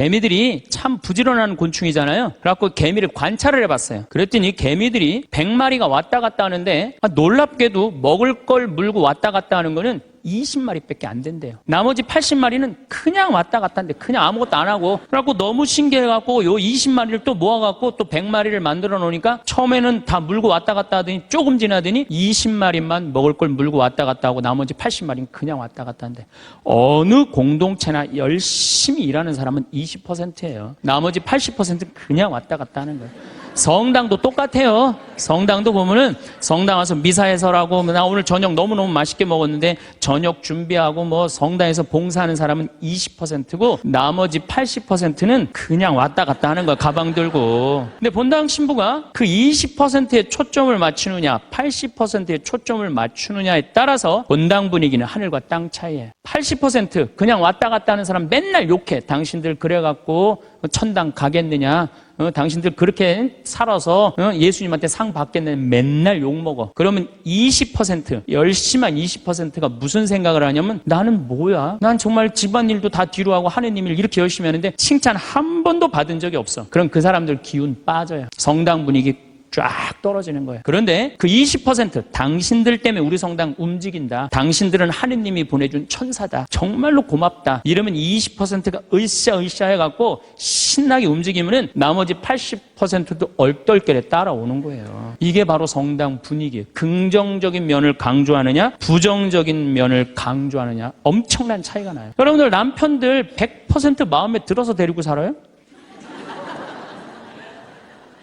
개미들이 참 부지런한 곤충이잖아요. 그래갖고 개미를 관찰을 해봤어요. 그랬더니 개미들이 100마리가 왔다 갔다 하는데 놀랍게도 먹을 걸 물고 왔다 갔다 하는 거는 20마리밖에 안 된대요. 나머지 80마리는 그냥 왔다 갔다 하는데 그냥 아무것도 안 하고, 그래갖고 너무 신기해갖고 요 20마리를 또 모아갖고 또 100마리를 만들어 놓으니까 처음에는 다 물고 왔다 갔다 하더니 조금 지나더니 20마리만 먹을 걸 물고 왔다 갔다 하고 나머지 80마리는 그냥 왔다 갔다 하는데, 어느 공동체나 열심히 일하는 사람은 20%예요. 나머지 80%는 그냥 왔다 갔다 하는 거예요. 성당도 똑같아요. 성당도 보면은 성당 와서 미사해설하고, 나 오늘 저녁 너무너무 맛있게 먹었는데 저녁 준비하고 뭐 성당에서 봉사하는 사람은 20%고 나머지 80%는 그냥 왔다 갔다 하는 거야, 가방 들고. 근데 본당 신부가 그 20%에 초점을 맞추느냐 80%에 초점을 맞추느냐에 따라서 본당 분위기는 하늘과 땅 차이예요. 80% 그냥 왔다 갔다 하는 사람 맨날 욕해. 당신들 그래갖고 천당 가겠느냐, 당신들 그렇게 살아서 예수님한테 상 받겠느냐, 맨날 욕먹어. 그러면 20%, 열심한 20%가 무슨 생각을 하냐면, 나는 뭐야? 난 정말 집안일도 다 뒤로 하고 하느님 일 이렇게 열심히 하는데 칭찬 한 번도 받은 적이 없어. 그럼 그 사람들 기운 빠져요. 성당 분위기 쫙 떨어지는 거예요. 그런데 그 20%, 당신들 때문에 우리 성당 움직인다, 당신들은 하느님이 보내준 천사다, 정말로 고맙다, 이러면 20%가 으쌰으쌰 해갖고 신나게 움직이면은 나머지 80%도 얼떨결에 따라오는 거예요. 이게 바로 성당 분위기예요. 긍정적인 면을 강조하느냐 부정적인 면을 강조하느냐 엄청난 차이가 나요. 여러분들 남편들 100% 마음에 들어서 데리고 살아요?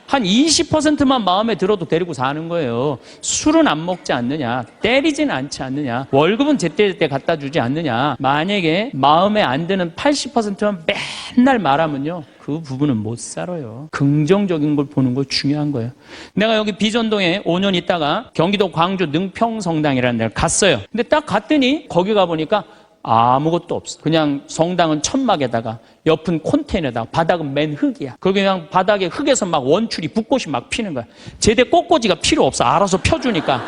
한 20%만 마음에 들어도 데리고 사는 거예요. 술은 안 먹지 않느냐, 때리지는 않지 않느냐, 월급은 제때제때 갖다 주지 않느냐. 만약에 마음에 안 드는 80%만 맨날 말하면요, 그 부분은 못 살아요. 긍정적인 걸 보는 거 중요한 거예요. 내가 여기 비전동에 5년 있다가 경기도 광주 능평성당이라는 데를 갔어요. 근데 딱 갔더니 거기 가보니까 아무것도 없어. 그냥 성당은 천막에다가 옆은 콘테이너에다가 바닥은 맨 흙이야. 거기 그냥 바닥에 흙에서 막 원추리 붓꽃이 막 피는 거야. 제대 꽃꽂이가 필요 없어. 알아서 펴주니까.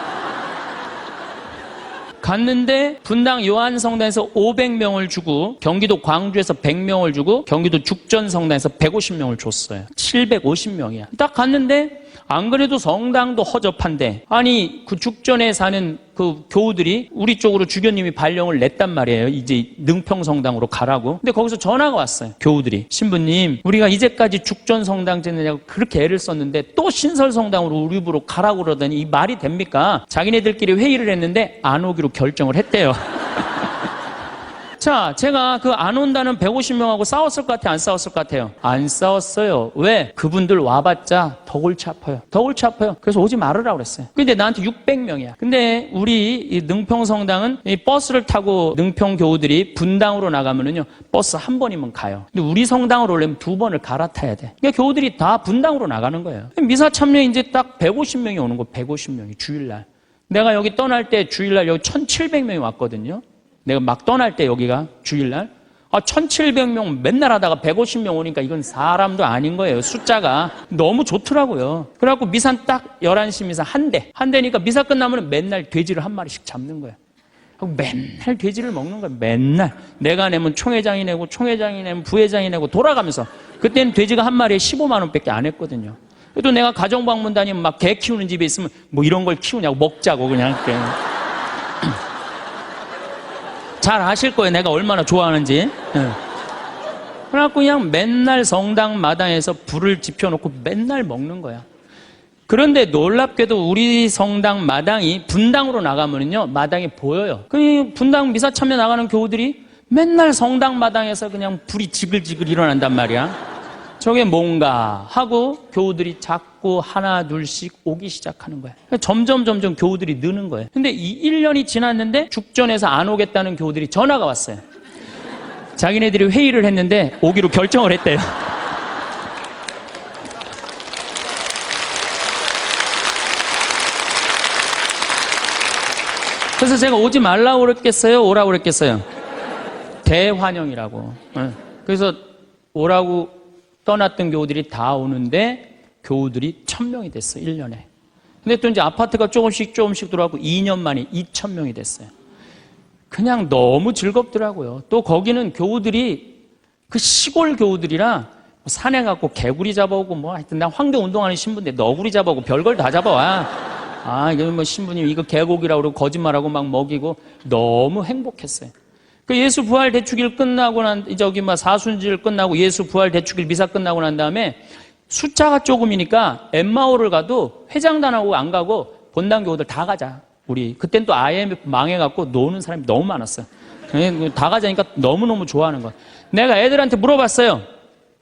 갔는데 분당 요한성당에서 500명을 주고 경기도 광주에서 100명을 주고 경기도 죽전성당에서 150명을 줬어요. 750명이야. 딱 갔는데 안 그래도 성당도 허접한데, 아니 그 죽전에 사는 그 교우들이 우리 쪽으로 주교님이 발령을 냈단 말이에요. 이제 능평성당으로 가라고. 근데 거기서 전화가 왔어요. 교우들이, 신부님 우리가 이제까지 죽전성당 짓느냐고 그렇게 애를 썼는데 또 신설성당으로 우리 집으로 가라고 그러더니 이 말이 됩니까? 자기네들끼리 회의를 했는데 안 오기로 결정을 했대요. 자, 제가 그 안 온다는 150명하고 싸웠을 것 같아요? 안 싸웠을 것 같아요? 안 싸웠어요. 왜? 그분들 와봤자 더 골치 아파요. 더 골치 아파요. 그래서 오지 말으라고 그랬어요. 근데 나한테 600명이야. 근데 우리 이 능평성당은 이 버스를 타고 능평 교우들이 분당으로 나가면은요, 버스 한 번이면 가요. 근데 우리 성당으로 오려면 2번을 갈아타야 돼. 그러니까 교우들이 다 분당으로 나가는 거예요. 미사 참여 이제 딱 150명이 오는 거, 150명이 주일날. 내가 여기 떠날 때 주일날 여기 1700명이 왔거든요. 내가 막 떠날 때 여기가 주일날 1700명 맨날 하다가 150명 오니까 이건 사람도 아닌 거예요. 숫자가 너무 좋더라고요. 그래갖고 미산 딱 11시 미사 한 대니까 미사 끝나면 맨날 돼지를 한 마리씩 잡는 거예요. 맨날 돼지를 먹는 거예요. 맨날 내가 내면 총회장이 내고 총회장이 내면 부회장이 내고 돌아가면서. 그때는 돼지가 한 마리에 15만 원밖에 안 했거든요. 그래도 내가 가정방문 다니면 막 개 키우는 집에 있으면 뭐 이런 걸 키우냐고, 먹자고 그냥. 잘 아실 거예요. 내가 얼마나 좋아하는지. 그래갖고 그냥 맨날 성당 마당에서 불을 지펴놓고 맨날 먹는 거야. 그런데 놀랍게도 우리 성당 마당이 분당으로 나가면요, 마당이 보여요. 그 분당 미사 참여 나가는 교우들이 맨날 성당 마당에서 그냥 불이 지글지글 일어난단 말이야. 저게 뭔가 하고 교우들이 자꾸 하나 둘씩 오기 시작하는 거야. 점점 교우들이 느는 거예요. 근데 이 1년이 지났는데 죽전에서 안 오겠다는 교우들이 전화가 왔어요. 자기네들이 회의를 했는데 오기로 결정을 했대요. 그래서 제가 오지 말라고 그랬겠어요? 오라고 그랬겠어요? 대환영이라고. 그래서 오라고 떠났던 교우들이 다 오는데 교우들이 1000명이 됐어요. 1년에. 근데 또 이제 아파트가 조금씩 들어가고 2년 만에 2000명이 됐어요. 그냥 너무 즐겁더라고요. 또 거기는 교우들이 그 시골 교우들이라 산에 가고 개구리 잡아오고 뭐 하여튼 난 환경 운동하는 신부인데 너구리 잡아오고 별걸 다 잡아와. 이거 뭐 신부님 이거 개고기라고 그러고 거짓말하고 막 먹이고 너무 행복했어요. 그 예수 부활 대축일 끝나고 사순절 끝나고 예수 부활 대축일 미사 끝나고 난 다음에 숫자가 조금이니까 엠마오를 가도 회장단하고 안 가고 본당 교우들 다 가자. 우리 그땐 또 IMF 망해갖고 노는 사람이 너무 많았어요. 다 가자니까 너무너무 좋아하는 거야. 내가 애들한테 물어봤어요.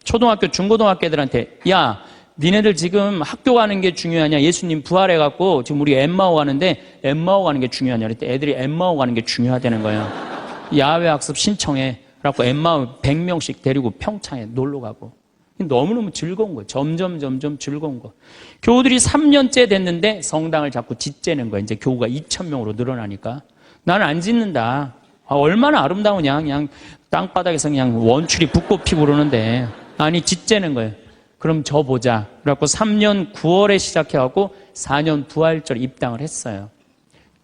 초등학교, 중고등학교 애들한테. 야, 니네들 지금 학교 가는 게 중요하냐? 예수님 부활해갖고 지금 우리 엠마오 가는데 엠마오 가는 게 중요하냐? 그랬더니 애들이 엠마오 가는 게 중요하다는 거예요. 야외 학습 신청해. 그래갖고 엠마오 100명씩 데리고 평창에 놀러 가고. 너무너무 즐거운 거예요. 점점 즐거운 거. 교우들이 3년째 됐는데 성당을 자꾸 짓재는 거예요. 이제 교우가 2,000명으로 늘어나니까. 나는 안 짓는다. 얼마나 아름다우냐. 그냥 땅바닥에서 그냥 원출이 붓고 피고 그러는데. 아니, 짓재는 거예요. 그럼 저 보자. 그래갖고 3년 9월에 시작해갖고 4년 부활절 입당을 했어요.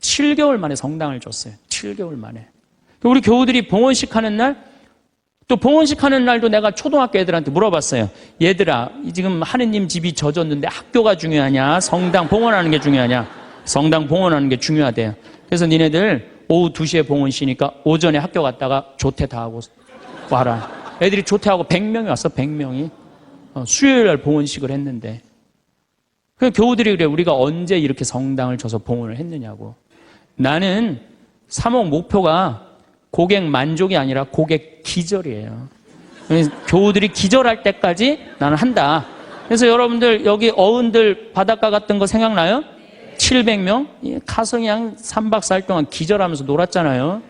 7개월 만에 성당을 줬어요. 7개월 만에. 우리 교우들이 봉헌식 하는 날, 또 봉헌식 하는 날도 내가 초등학교 애들한테 물어봤어요. 얘들아, 지금 하느님 집이 젖었는데 학교가 중요하냐? 성당 봉헌하는 게 중요하냐? 성당 봉헌하는 게 중요하대요. 그래서 니네들 오후 2시에 봉헌시니까 오전에 학교 갔다가 조퇴 다 하고 와라. 애들이 조퇴하고 100명이 왔어, 100명이. 수요일 날 봉헌식을 했는데. 그 교우들이 그래, 우리가 언제 이렇게 성당을 줘서 봉헌을 했느냐고. 나는 3억 목표가 고객 만족이 아니라 고객 기절이에요. 교우들이 기절할 때까지 나는 한다. 그래서 여러분들 여기 어른들 바닷가 갔던 거 생각나요? 700명? 가서 그냥 3박 4일 동안 기절하면서 놀았잖아요.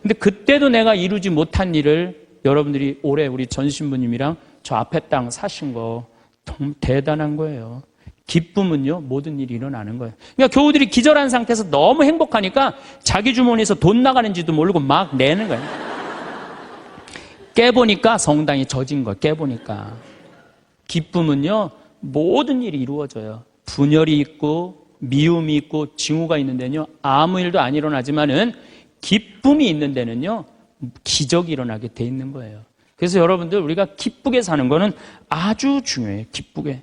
근데 그때도 내가 이루지 못한 일을 여러분들이 올해 우리 전 신부님이랑 저 앞에 땅 사신 거 너무 대단한 거예요. 기쁨은요, 모든 일이 일어나는 거예요. 그러니까 교우들이 기절한 상태에서 너무 행복하니까 자기 주머니에서 돈 나가는지도 모르고 막 내는 거예요. 깨보니까 성당이 젖은 거예요. 깨보니까. 기쁨은요, 모든 일이 이루어져요. 분열이 있고 미움이 있고 징후가 있는 데는요, 아무 일도 안 일어나지만은 기쁨이 있는 데는요, 기적이 일어나게 돼 있는 거예요. 그래서 여러분들 우리가 기쁘게 사는 거는 아주 중요해요. 기쁘게.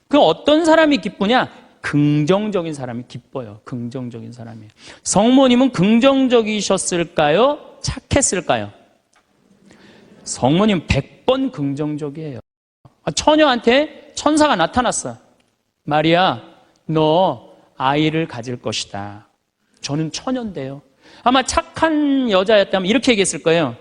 그 어떤 사람이 기쁘냐? 긍정적인 사람이 기뻐요. 긍정적인 사람이에요. 성모님은 긍정적이셨을까요? 착했을까요? 성모님 100번 긍정적이에요. 처녀한테 천사가 나타났어. 마리아, 너 아이를 가질 것이다. 저는 처녀인데요. 아마 착한 여자였다면 이렇게 얘기했을 거예요.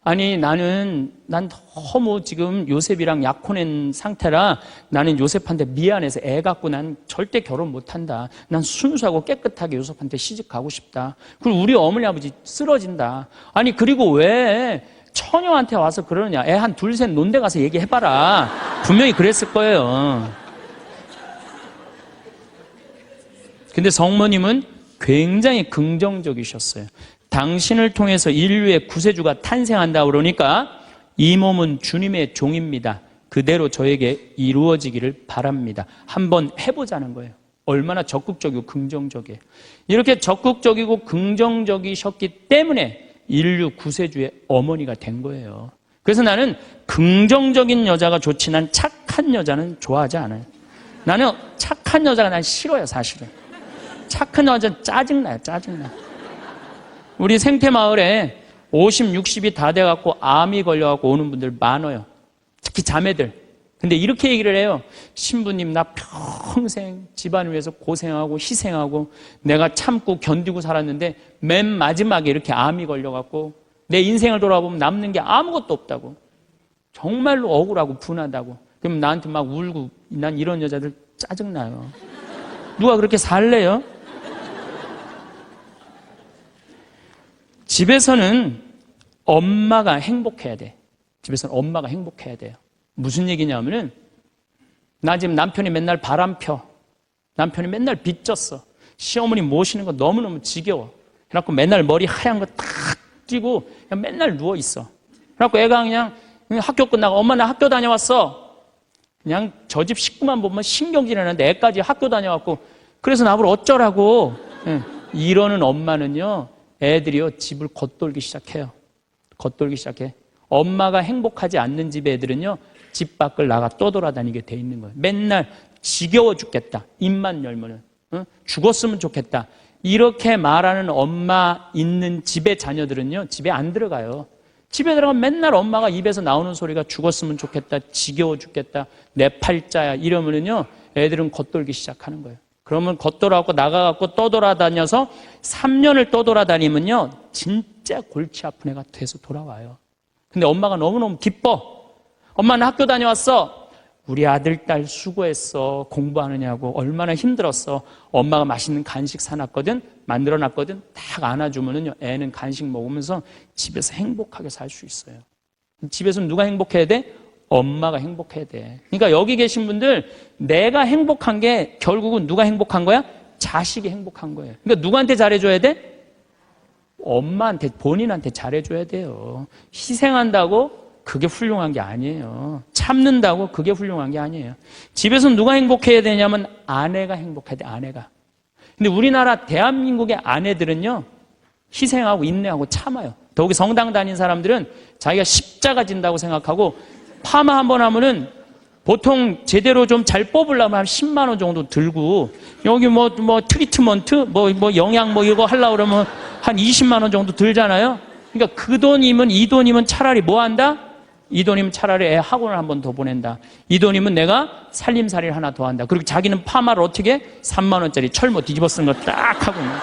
아니, 난 너무 지금 요셉이랑 약혼한 상태라 나는 요셉한테 미안해서 애 갖고 난 절대 결혼 못 한다. 난 순수하고 깨끗하게 요셉한테 시집 가고 싶다. 그리고 우리 어머니 아버지 쓰러진다. 아니, 그리고 왜 처녀한테 와서 그러느냐. 애 한 둘, 셋 논데 가서 얘기해봐라. 분명히 그랬을 거예요. 근데 성모님은 굉장히 긍정적이셨어요. 당신을 통해서 인류의 구세주가 탄생한다 그러니까 이 몸은 주님의 종입니다. 그대로 저에게 이루어지기를 바랍니다. 한번 해보자는 거예요. 얼마나 적극적이고 긍정적이에요. 이렇게 적극적이고 긍정적이셨기 때문에 인류 구세주의 어머니가 된 거예요. 그래서 나는 긍정적인 여자가 좋지 난 착한 여자는 좋아하지 않아요. 나는 착한 여자가 난 싫어요, 사실은. 착한 여자는 짜증나요, 짜증나. 우리 생태마을에 50, 60이 다 돼갖고 암이 걸려갖고 오는 분들 많아요. 특히 자매들. 근데 이렇게 얘기를 해요. 신부님, 나 평생 집안을 위해서 고생하고 희생하고 내가 참고 견디고 살았는데 맨 마지막에 이렇게 암이 걸려갖고 내 인생을 돌아보면 남는 게 아무것도 없다고. 정말로 억울하고 분하다고. 그럼 나한테 막 울고 난 이런 여자들 짜증나요. 누가 그렇게 살래요? 집에서는 엄마가 행복해야 돼. 집에서는 엄마가 행복해야 돼요. 무슨 얘기냐면은 나 지금 남편이 맨날 바람 펴. 남편이 맨날 빚졌어. 시어머니 모시는 거 너무너무 지겨워. 그래갖고 맨날 머리 하얀 거 탁 띄고 그냥 맨날 누워있어. 그래갖고 애가 그냥 학교 끝나고 엄마 나 학교 다녀왔어. 그냥 저 집 식구만 보면 신경질 나는데 애까지 학교 다녀왔고 그래서 나보고 어쩌라고. 이러는 엄마는요. 애들이요, 집을 겉돌기 시작해요. 겉돌기 시작해. 엄마가 행복하지 않는 집 애들은요, 집 밖을 나가 떠돌아다니게 돼 있는 거예요. 맨날 지겨워 죽겠다. 입만 열면은. 죽었으면 좋겠다. 이렇게 말하는 엄마 있는 집의 자녀들은요, 집에 안 들어가요. 집에 들어가면 맨날 엄마가 입에서 나오는 소리가 죽었으면 좋겠다, 지겨워 죽겠다, 내 팔자야 이러면은요, 애들은 겉돌기 시작하는 거예요. 그러면 겉돌아갖고 나가갖고 떠돌아다녀서 3년을 떠돌아다니면요, 진짜 골치 아픈 애가 돼서 돌아와요. 근데 엄마가 너무너무 기뻐. 엄마는 학교 다녀왔어. 우리 아들, 딸 수고했어. 공부하느냐고 얼마나 힘들었어. 엄마가 맛있는 간식 사놨거든, 만들어놨거든. 딱 안아주면은요, 애는 간식 먹으면서 집에서 행복하게 살 수 있어요. 집에서 누가 행복해야 돼? 엄마가 행복해야 돼. 그러니까 여기 계신 분들, 내가 행복한 게 결국은 누가 행복한 거야? 자식이 행복한 거예요. 그러니까 누구한테 잘해줘야 돼? 엄마한테, 본인한테 잘해줘야 돼요. 희생한다고 그게 훌륭한 게 아니에요. 참는다고 그게 훌륭한 게 아니에요. 집에서 누가 행복해야 되냐면 아내가 행복해야 돼, 아내가. 근데 우리나라 대한민국의 아내들은요, 희생하고 인내하고 참아요. 더욱이 성당 다닌 사람들은 자기가 십자가 진다고 생각하고 파마 한번 하면은 보통 제대로 좀 잘 뽑으려면 한 10만 원 정도 들고, 여기 뭐 트리트먼트, 영양 이거 하려고 그러면 한 20만 원 정도 들잖아요. 그러니까 그 돈이면, 이 돈이면 차라리 뭐 한다? 이 돈이면 차라리 애 학원을 한 번 더 보낸다. 이 돈이면 내가 살림살이를 하나 더 한다. 그리고 자기는 파마를 어떻게 해? 3만 원짜리 철모 뒤집어 쓴 거 딱 하고 있는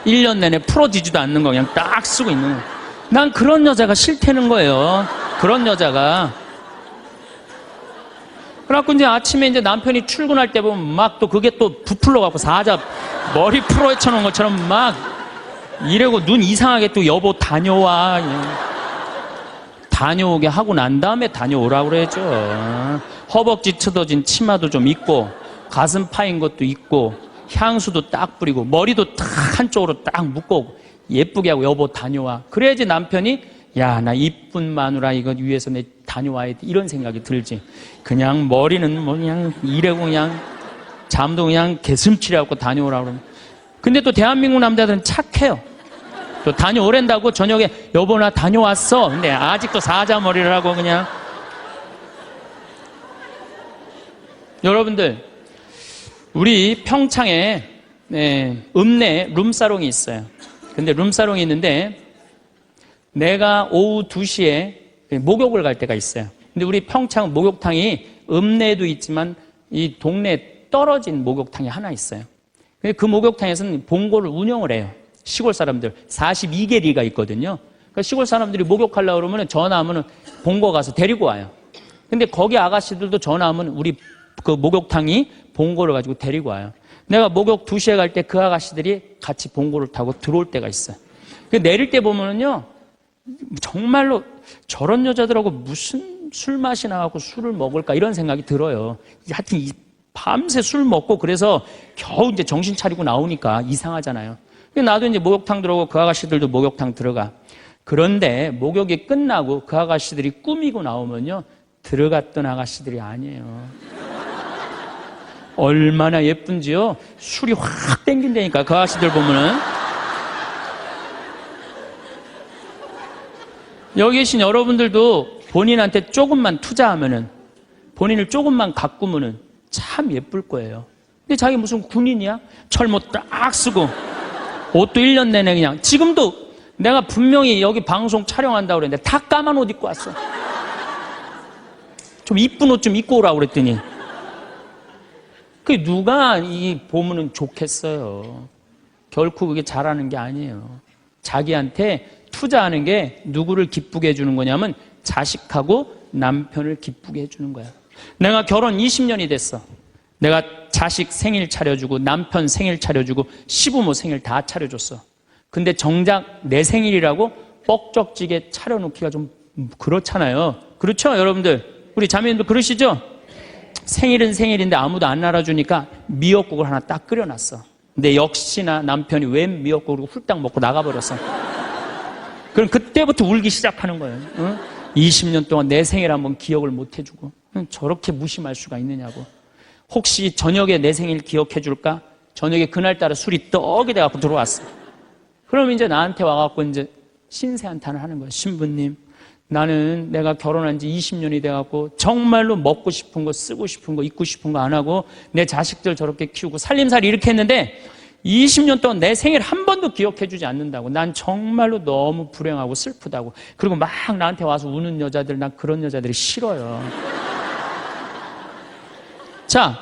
1년 내내 풀어지지도 않는 거 그냥 딱 쓰고 있는 거예요. 난 그런 여자가 싫다는 거예요. 그런 여자가. 그래갖고 이제 아침에 이제 남편이 출근할 때 보면 막 또 그게 또 부풀러갖고 사자 머리 풀어헤쳐놓은 것처럼 막 이러고 눈 이상하게 또 여보 다녀와. 다녀오게 하고 난 다음에 다녀오라고 그러죠. 허벅지 트어진 치마도 좀 입고, 가슴 파인 것도 입고, 향수도 딱 뿌리고, 머리도 딱 한쪽으로 딱 묶고, 예쁘게 하고 여보 다녀와. 그래야지 남편이 야, 나 이쁜 마누라 이거 위해서 내 다녀와야 돼. 이런 생각이 들지. 그냥 머리는 뭐 그냥 이래고 그냥 잠도 그냥 개슴치레하고 다녀오라고 그러면. 근데 또 대한민국 남자들은 착해요. 또 다녀오랜다고 저녁에 여보 나 다녀왔어. 근데 아직도 사자머리를 하고 그냥. 여러분들, 우리 평창에 읍내에 룸사롱이 있어요. 근데 룸사롱이 있는데 내가 오후 2시에 목욕을 갈 때가 있어요. 근데 우리 평창 목욕탕이 읍내에도 있지만 이 동네에 떨어진 목욕탕이 하나 있어요. 그 목욕탕에서는 봉고를 운영을 해요. 시골 사람들 42개리가 있거든요. 그러니까 시골 사람들이 목욕하려고 그러면 전화하면 봉고 가서 데리고 와요. 근데 거기 아가씨들도 전화하면 우리 그 목욕탕이 봉고를 가지고 데리고 와요. 내가 목욕 2시에 갈 때 그 아가씨들이 같이 봉고를 타고 들어올 때가 있어요. 내릴 때 보면은요, 정말로 저런 여자들하고 무슨 술 마시나 갖고 술을 먹을까 이런 생각이 들어요. 하여튼 밤새 술 먹고 그래서 겨우 이제 정신 차리고 나오니까 이상하잖아요. 나도 이제 목욕탕 들어오고 그 아가씨들도 목욕탕 들어가. 그런데 목욕이 끝나고 그 아가씨들이 꾸미고 나오면요, 들어갔던 아가씨들이 아니에요. 얼마나 예쁜지요. 술이 확 땡긴다니까 그 아가씨들 보면은. 여기 계신 여러분들도 본인한테 조금만 투자하면은, 본인을 조금만 가꾸면은 참 예쁠 거예요. 근데 자기 무슨 군인이야? 철모 딱 쓰고 옷도 1년 내내 그냥. 지금도 내가 분명히 여기 방송 촬영한다고 그랬는데 다 까만 옷 입고 왔어. 좀 이쁜 옷 좀 입고 오라고 그랬더니. 그게 누가 이 보면은 좋겠어요. 결코 그게 잘하는 게 아니에요. 자기한테 투자하는 게 누구를 기쁘게 해주는 거냐면 자식하고 남편을 기쁘게 해주는 거야. 내가 결혼 20년이 됐어. 내가 자식 생일 차려주고 남편 생일 차려주고 시부모 생일 다 차려줬어. 근데 정작 내 생일이라고 뻑적지게 차려놓기가 좀 그렇잖아요. 그렇죠 여러분들? 우리 자매님도 그러시죠? 생일은 생일인데 아무도 안 알아주니까 미역국을 하나 딱 끓여놨어. 근데 역시나 남편이 웬 미역국을 훌딱 먹고 나가버렸어. 그럼 그때부터 울기 시작하는 거예요. 응? 20년 동안 내 생일 한번 기억을 못 해주고. 응? 저렇게 무심할 수가 있느냐고. 혹시 저녁에 내 생일 기억해 줄까? 저녁에 그날따라 술이 떡이 돼갖고 들어왔어. 그럼 이제 나한테 와갖고 이제 신세 한탄을 하는 거예요. 신부님, 나는 내가 결혼한 지 20년이 돼갖고 정말로 먹고 싶은 거, 쓰고 싶은 거, 입고 싶은 거 안 하고 내 자식들 저렇게 키우고 살림살이 이렇게 했는데 20년 동안 내 생일 한 번도 기억해주지 않는다고. 난 정말로 너무 불행하고 슬프다고. 그리고 막 나한테 와서 우는 여자들, 난 그런 여자들이 싫어요. 자,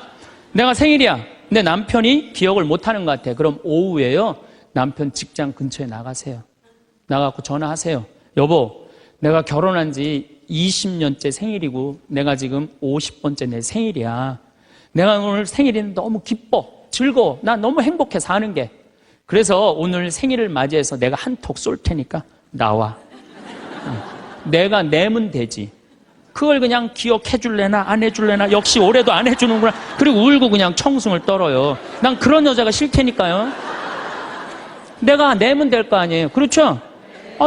내가 생일이야. 내 남편이 기억을 못하는 것 같아. 그럼 오후에요, 남편 직장 근처에 나가세요. 나가고 전화하세요. 여보, 내가 결혼한 지 20년째 생일이고 내가 지금 50번째 내 생일이야. 내가 오늘 생일이 너무 기뻐, 즐거워. 나 너무 행복해 사는 게. 그래서 오늘 생일을 맞이해서 내가 한턱 쏠 테니까 나와. 내가 내면 되지. 그걸 그냥 기억해 줄래나 안 해줄래나, 역시 올해도 안 해주는구나. 그리고 울고 그냥 청승을 떨어요. 난 그런 여자가 싫다니까요. 내가 내면 될 거 아니에요. 그렇죠?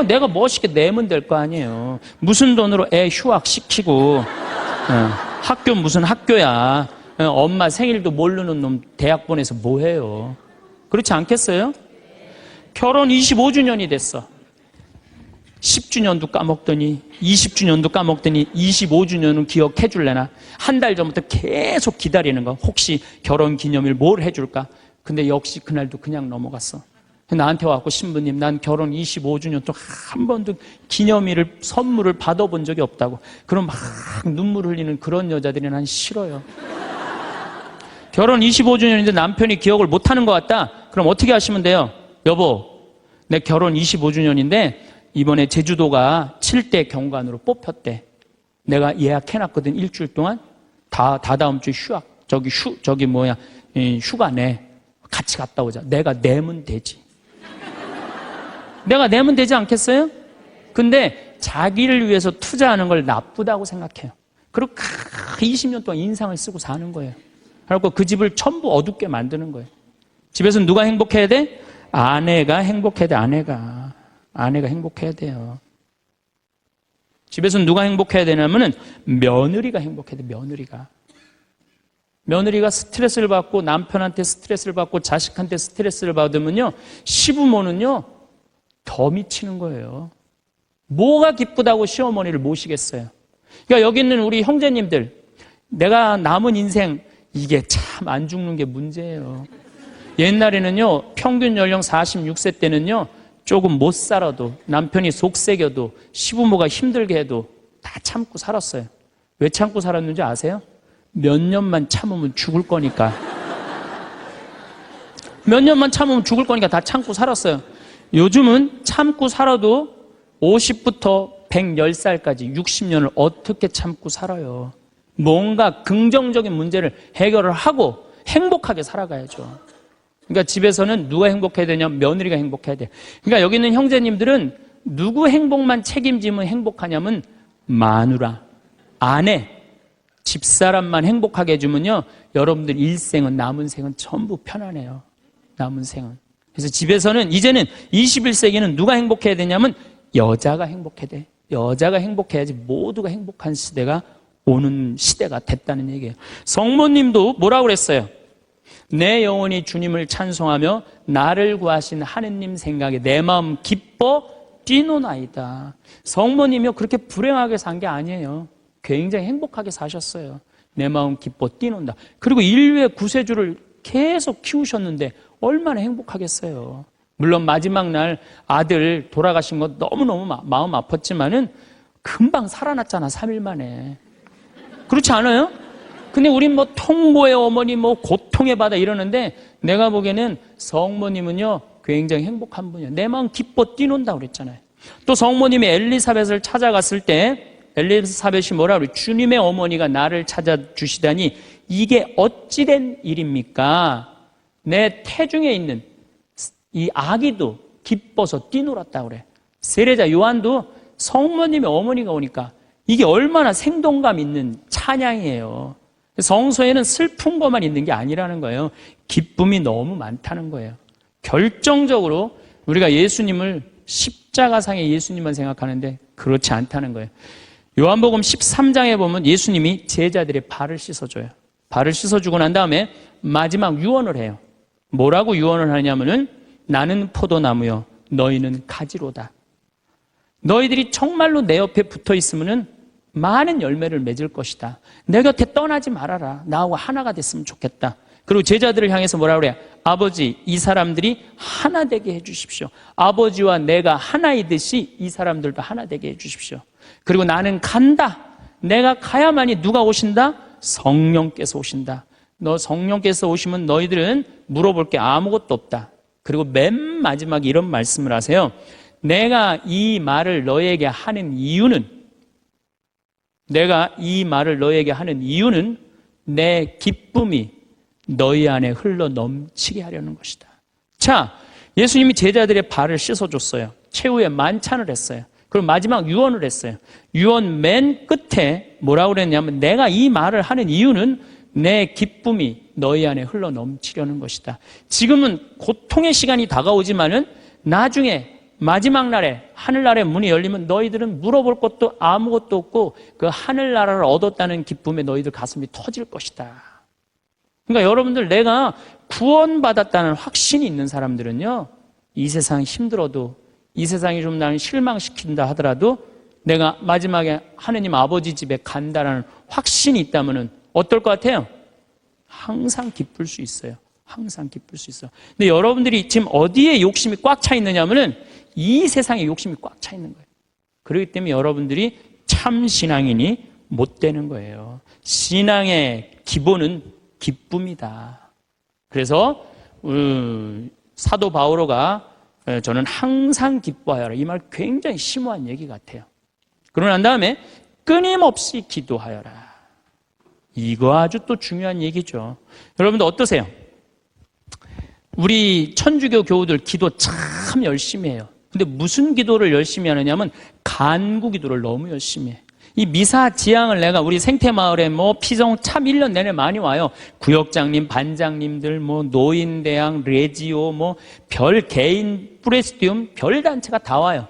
내가 멋있게 내면 될 거 아니에요. 무슨 돈으로 애 휴학시키고, 학교 무슨 학교야. 엄마 생일도 모르는 놈 대학 보내서 뭐해요. 그렇지 않겠어요? 결혼 25주년이 됐어. 10주년도 까먹더니 20주년도 까먹더니 25주년은 기억해 줄래나. 한 달 전부터 계속 기다리는 거. 혹시 결혼 기념일 뭘 해줄까. 근데 역시 그날도 그냥 넘어갔어. 나한테 와갖고, 신부님, 난 결혼 25주년 동안 한 번도 기념일을, 선물을 받아본 적이 없다고. 그럼 막 눈물 흘리는 그런 여자들이 난 싫어요. 결혼 25주년인데 남편이 기억을 못하는 것 같다? 그럼 어떻게 하시면 돼요? 여보, 내 결혼 25주년인데 이번에 제주도가 7대 경관으로 뽑혔대. 내가 예약해놨거든. 일주일 동안. 다 다음 주 휴학, 휴가 내. 같이 갔다 오자. 내가 내면 되지. 내가 내면 되지 않겠어요? 근데 자기를 위해서 투자하는 걸 나쁘다고 생각해요. 그리고 20년 동안 인상을 쓰고 사는 거예요. 그리고 그 집을 전부 어둡게 만드는 거예요. 집에서는 누가 행복해야 돼? 아내가 행복해야 돼. 아내가 행복해야 돼요. 집에서는 누가 행복해야 되냐면은 며느리가 행복해야 돼. 며느리가 스트레스를 받고, 남편한테 스트레스를 받고, 자식한테 스트레스를 받으면요, 시부모는요 더 미치는 거예요. 뭐가 기쁘다고 시어머니를 모시겠어요. 그러니까 여기 있는 우리 형제님들, 내가 남은 인생 이게 참 안 죽는 게 문제예요. 옛날에는요, 평균 연령 46세 때는요, 조금 못 살아도, 남편이 속색여도, 시부모가 힘들게 해도 다 참고 살았어요. 왜 참고 살았는지 아세요? 몇 년만 참으면 죽을 거니까. 몇 년만 참으면 죽을 거니까 다 참고 살았어요. 요즘은 참고 살아도 50부터 110살까지 60년을 어떻게 참고 살아요. 뭔가 긍정적인 문제를 해결을 하고 행복하게 살아가야죠. 그러니까 집에서는 누가 행복해야 되냐? 며느리가 행복해야 돼. 그러니까 여기 있는 형제님들은 누구 행복만 책임지면 행복하냐면 마누라, 아내, 집사람만 행복하게 해주면요, 여러분들 일생은, 남은 생은 전부 편안해요. 남은 생은. 그래서 집에서는 이제는 21세기는 누가 행복해야 되냐면 여자가 행복해야 돼. 여자가 행복해야지 모두가 행복한 시대가 오는 시대가 됐다는 얘기예요. 성모님도 뭐라고 그랬어요? 내 영혼이 주님을 찬송하며 나를 구하신 하느님 생각에 내 마음 기뻐 뛰노나이다. 성모님이요, 그렇게 불행하게 산 게 아니에요. 굉장히 행복하게 사셨어요. 내 마음 기뻐 뛰논다. 그리고 인류의 구세주를 계속 키우셨는데 얼마나 행복하겠어요. 물론 마지막 날 아들 돌아가신 거 너무너무 마음 아팠지만은 금방 살아났잖아, 3일 만에. 그렇지 않아요? 근데 우린 뭐 통보의 어머니, 뭐 고통의 바다 이러는데, 내가 보기에는 성모님은요 굉장히 행복한 분이에요. 내 마음 기뻐 뛰논다 그랬잖아요. 또 성모님이 엘리사벳을 찾아갔을 때 엘리사벳이 뭐라 그래요? 주님의 어머니가 나를 찾아주시다니 이게 어찌된 일입니까? 내 태중에 있는 이 아기도 기뻐서 뛰놀았다 그래. 세례자 요한도 성모님의 어머니가 오니까 이게 얼마나 생동감 있는 찬양이에요. 성서에는 슬픈 것만 있는 게 아니라는 거예요. 기쁨이 너무 많다는 거예요. 결정적으로 우리가 예수님을 십자가상의 예수님만 생각하는데 그렇지 않다는 거예요. 요한복음 13장에 보면 예수님이 제자들의 발을 씻어줘요. 발을 씻어주고 난 다음에 마지막 유언을 해요. 뭐라고 유언을 하냐면은 나는 포도나무요 너희는 가지로다. 너희들이 정말로 내 옆에 붙어 있으면은 많은 열매를 맺을 것이다. 내 곁에 떠나지 말아라. 나하고 하나가 됐으면 좋겠다. 그리고 제자들을 향해서 뭐라 그래요? 아버지, 이 사람들이 하나 되게 해주십시오. 아버지와 내가 하나이듯이 이 사람들도 하나 되게 해주십시오. 그리고 나는 간다. 내가 가야만이 누가 오신다? 성령께서 오신다. 너 성령께서 오시면 너희들은 물어볼 게 아무것도 없다. 그리고 맨 마지막에 이런 말씀을 하세요. 내가 이 말을 너에게 하는 이유는 내 기쁨이 너희 안에 흘러 넘치게 하려는 것이다. 자, 예수님이 제자들의 발을 씻어줬어요. 최후에 만찬을 했어요. 그리고 마지막 유언을 했어요. 유언 맨 끝에 뭐라고 그랬냐면 내가 이 말을 하는 이유는 내 기쁨이 너희 안에 흘러 넘치려는 것이다. 지금은 고통의 시간이 다가오지만은 나중에 마지막 날에 하늘나라의 문이 열리면 너희들은 물어볼 것도 아무것도 없고 그 하늘나라를 얻었다는 기쁨에 너희들 가슴이 터질 것이다. 그러니까 여러분들, 내가 구원받았다는 확신이 있는 사람들은요, 이 세상 힘들어도, 이 세상이 좀 나를 실망시킨다 하더라도 내가 마지막에 하느님 아버지 집에 간다라는 확신이 있다면은 어떨 것 같아요? 항상 기쁠 수 있어요. 항상 기쁠 수 있어요. 근데 여러분들이 지금 어디에 욕심이 꽉 차 있느냐면은 이 세상에 욕심이 꽉 차 있는 거예요. 그렇기 때문에 여러분들이 참 신앙인이 못 되는 거예요. 신앙의 기본은 기쁨이다. 그래서 사도 바오로가 저는 항상 기뻐하여라, 이 말 굉장히 심오한 얘기 같아요. 그러고 난 다음에 끊임없이 기도하여라. 이거 아주 또 중요한 얘기죠. 여러분들 어떠세요? 우리 천주교 교우들 기도 참 열심히 해요. 근데 무슨 기도를 열심히 하느냐면 간구 기도를 너무 열심히 해. 이 미사 지향을 내가 우리 생태마을에 피성 참 1년 내내 많이 와요. 구역장님, 반장님들, 노인대학, 레지오, 별 개인, 프레스티움, 별 단체가 다 와요.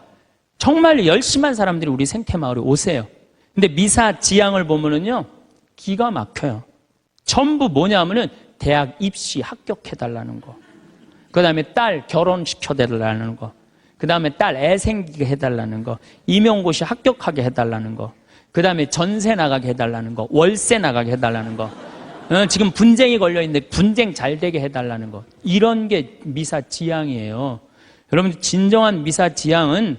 정말 열심한 사람들이 우리 생태마을에 오세요. 근데 미사 지향을 보면은요, 기가 막혀요. 전부 뭐냐면은 대학 입시 합격해달라는 거. 그 다음에 딸 결혼시켜달라는 거. 그 다음에 딸 애 생기게 해달라는 거. 임용고시 합격하게 해달라는 거. 그 다음에 전세 나가게 해달라는 거. 월세 나가게 해달라는 거. 지금 분쟁이 걸려있는데 분쟁 잘 되게 해달라는 거. 이런 게 미사지향이에요. 여러분, 진정한 미사지향은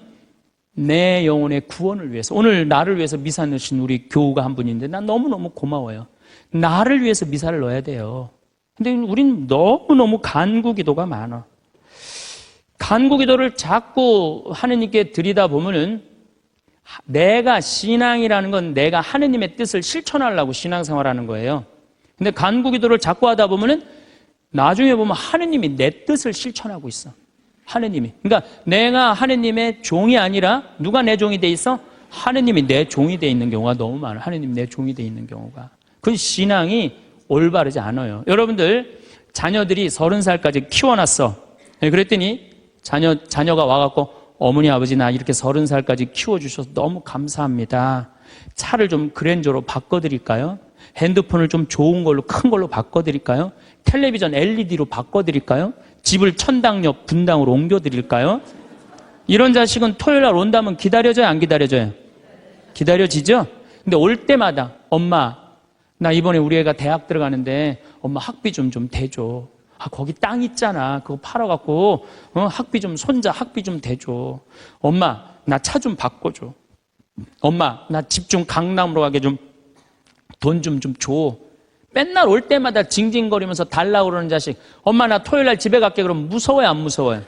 내 영혼의 구원을 위해서, 오늘 나를 위해서 미사 넣으신 우리 교우가 한 분인데 난 너무너무 고마워요. 나를 위해서 미사를 넣어야 돼요. 근데 우린 너무너무 간구 기도가 많아. 간구 기도를 자꾸 하느님께 드리다 보면은 내가 신앙이라는 건 내가 하느님의 뜻을 실천하려고 신앙생활하는 거예요. 근데 간구 기도를 자꾸 하다 보면은 나중에 보면 하느님이 내 뜻을 실천하고 있어. 하느님이. 그러니까 내가 하느님의 종이 아니라 누가 내 종이 돼 있어? 하느님이 내 종이 돼 있는 경우가 너무 많아. 하느님이 내 종이 돼 있는 경우가. 그 신앙이 올바르지 않아요. 여러분들 자녀들이 30살까지 키워놨어. 그랬더니 자녀가 와갖고 어머니 아버지 나 이렇게 30살까지 키워주셔서 너무 감사합니다. 차를 좀 그랜저로 바꿔드릴까요? 핸드폰을 좀 좋은 걸로 큰 걸로 바꿔드릴까요? 텔레비전 LED로 바꿔드릴까요? 집을 천당역 분당으로 옮겨드릴까요? 이런 자식은 토요일날 온다면 기다려져요, 안 기다려져요? 기다려지죠? 근데 올 때마다 엄마 나 이번에 우리 애가 대학 들어가는데 엄마 학비 좀 대줘. 거기 땅 있잖아. 그거 팔아갖고 학비 좀 손자 학비 좀 대줘. 엄마 나 차 좀 바꿔줘. 엄마 나 집 좀 강남으로 가게 좀 돈 좀 줘. 맨날 올 때마다 징징거리면서 달라고 그러는 자식. 엄마 나 토요일날 집에 갈게. 그럼 무서워요, 안 무서워요?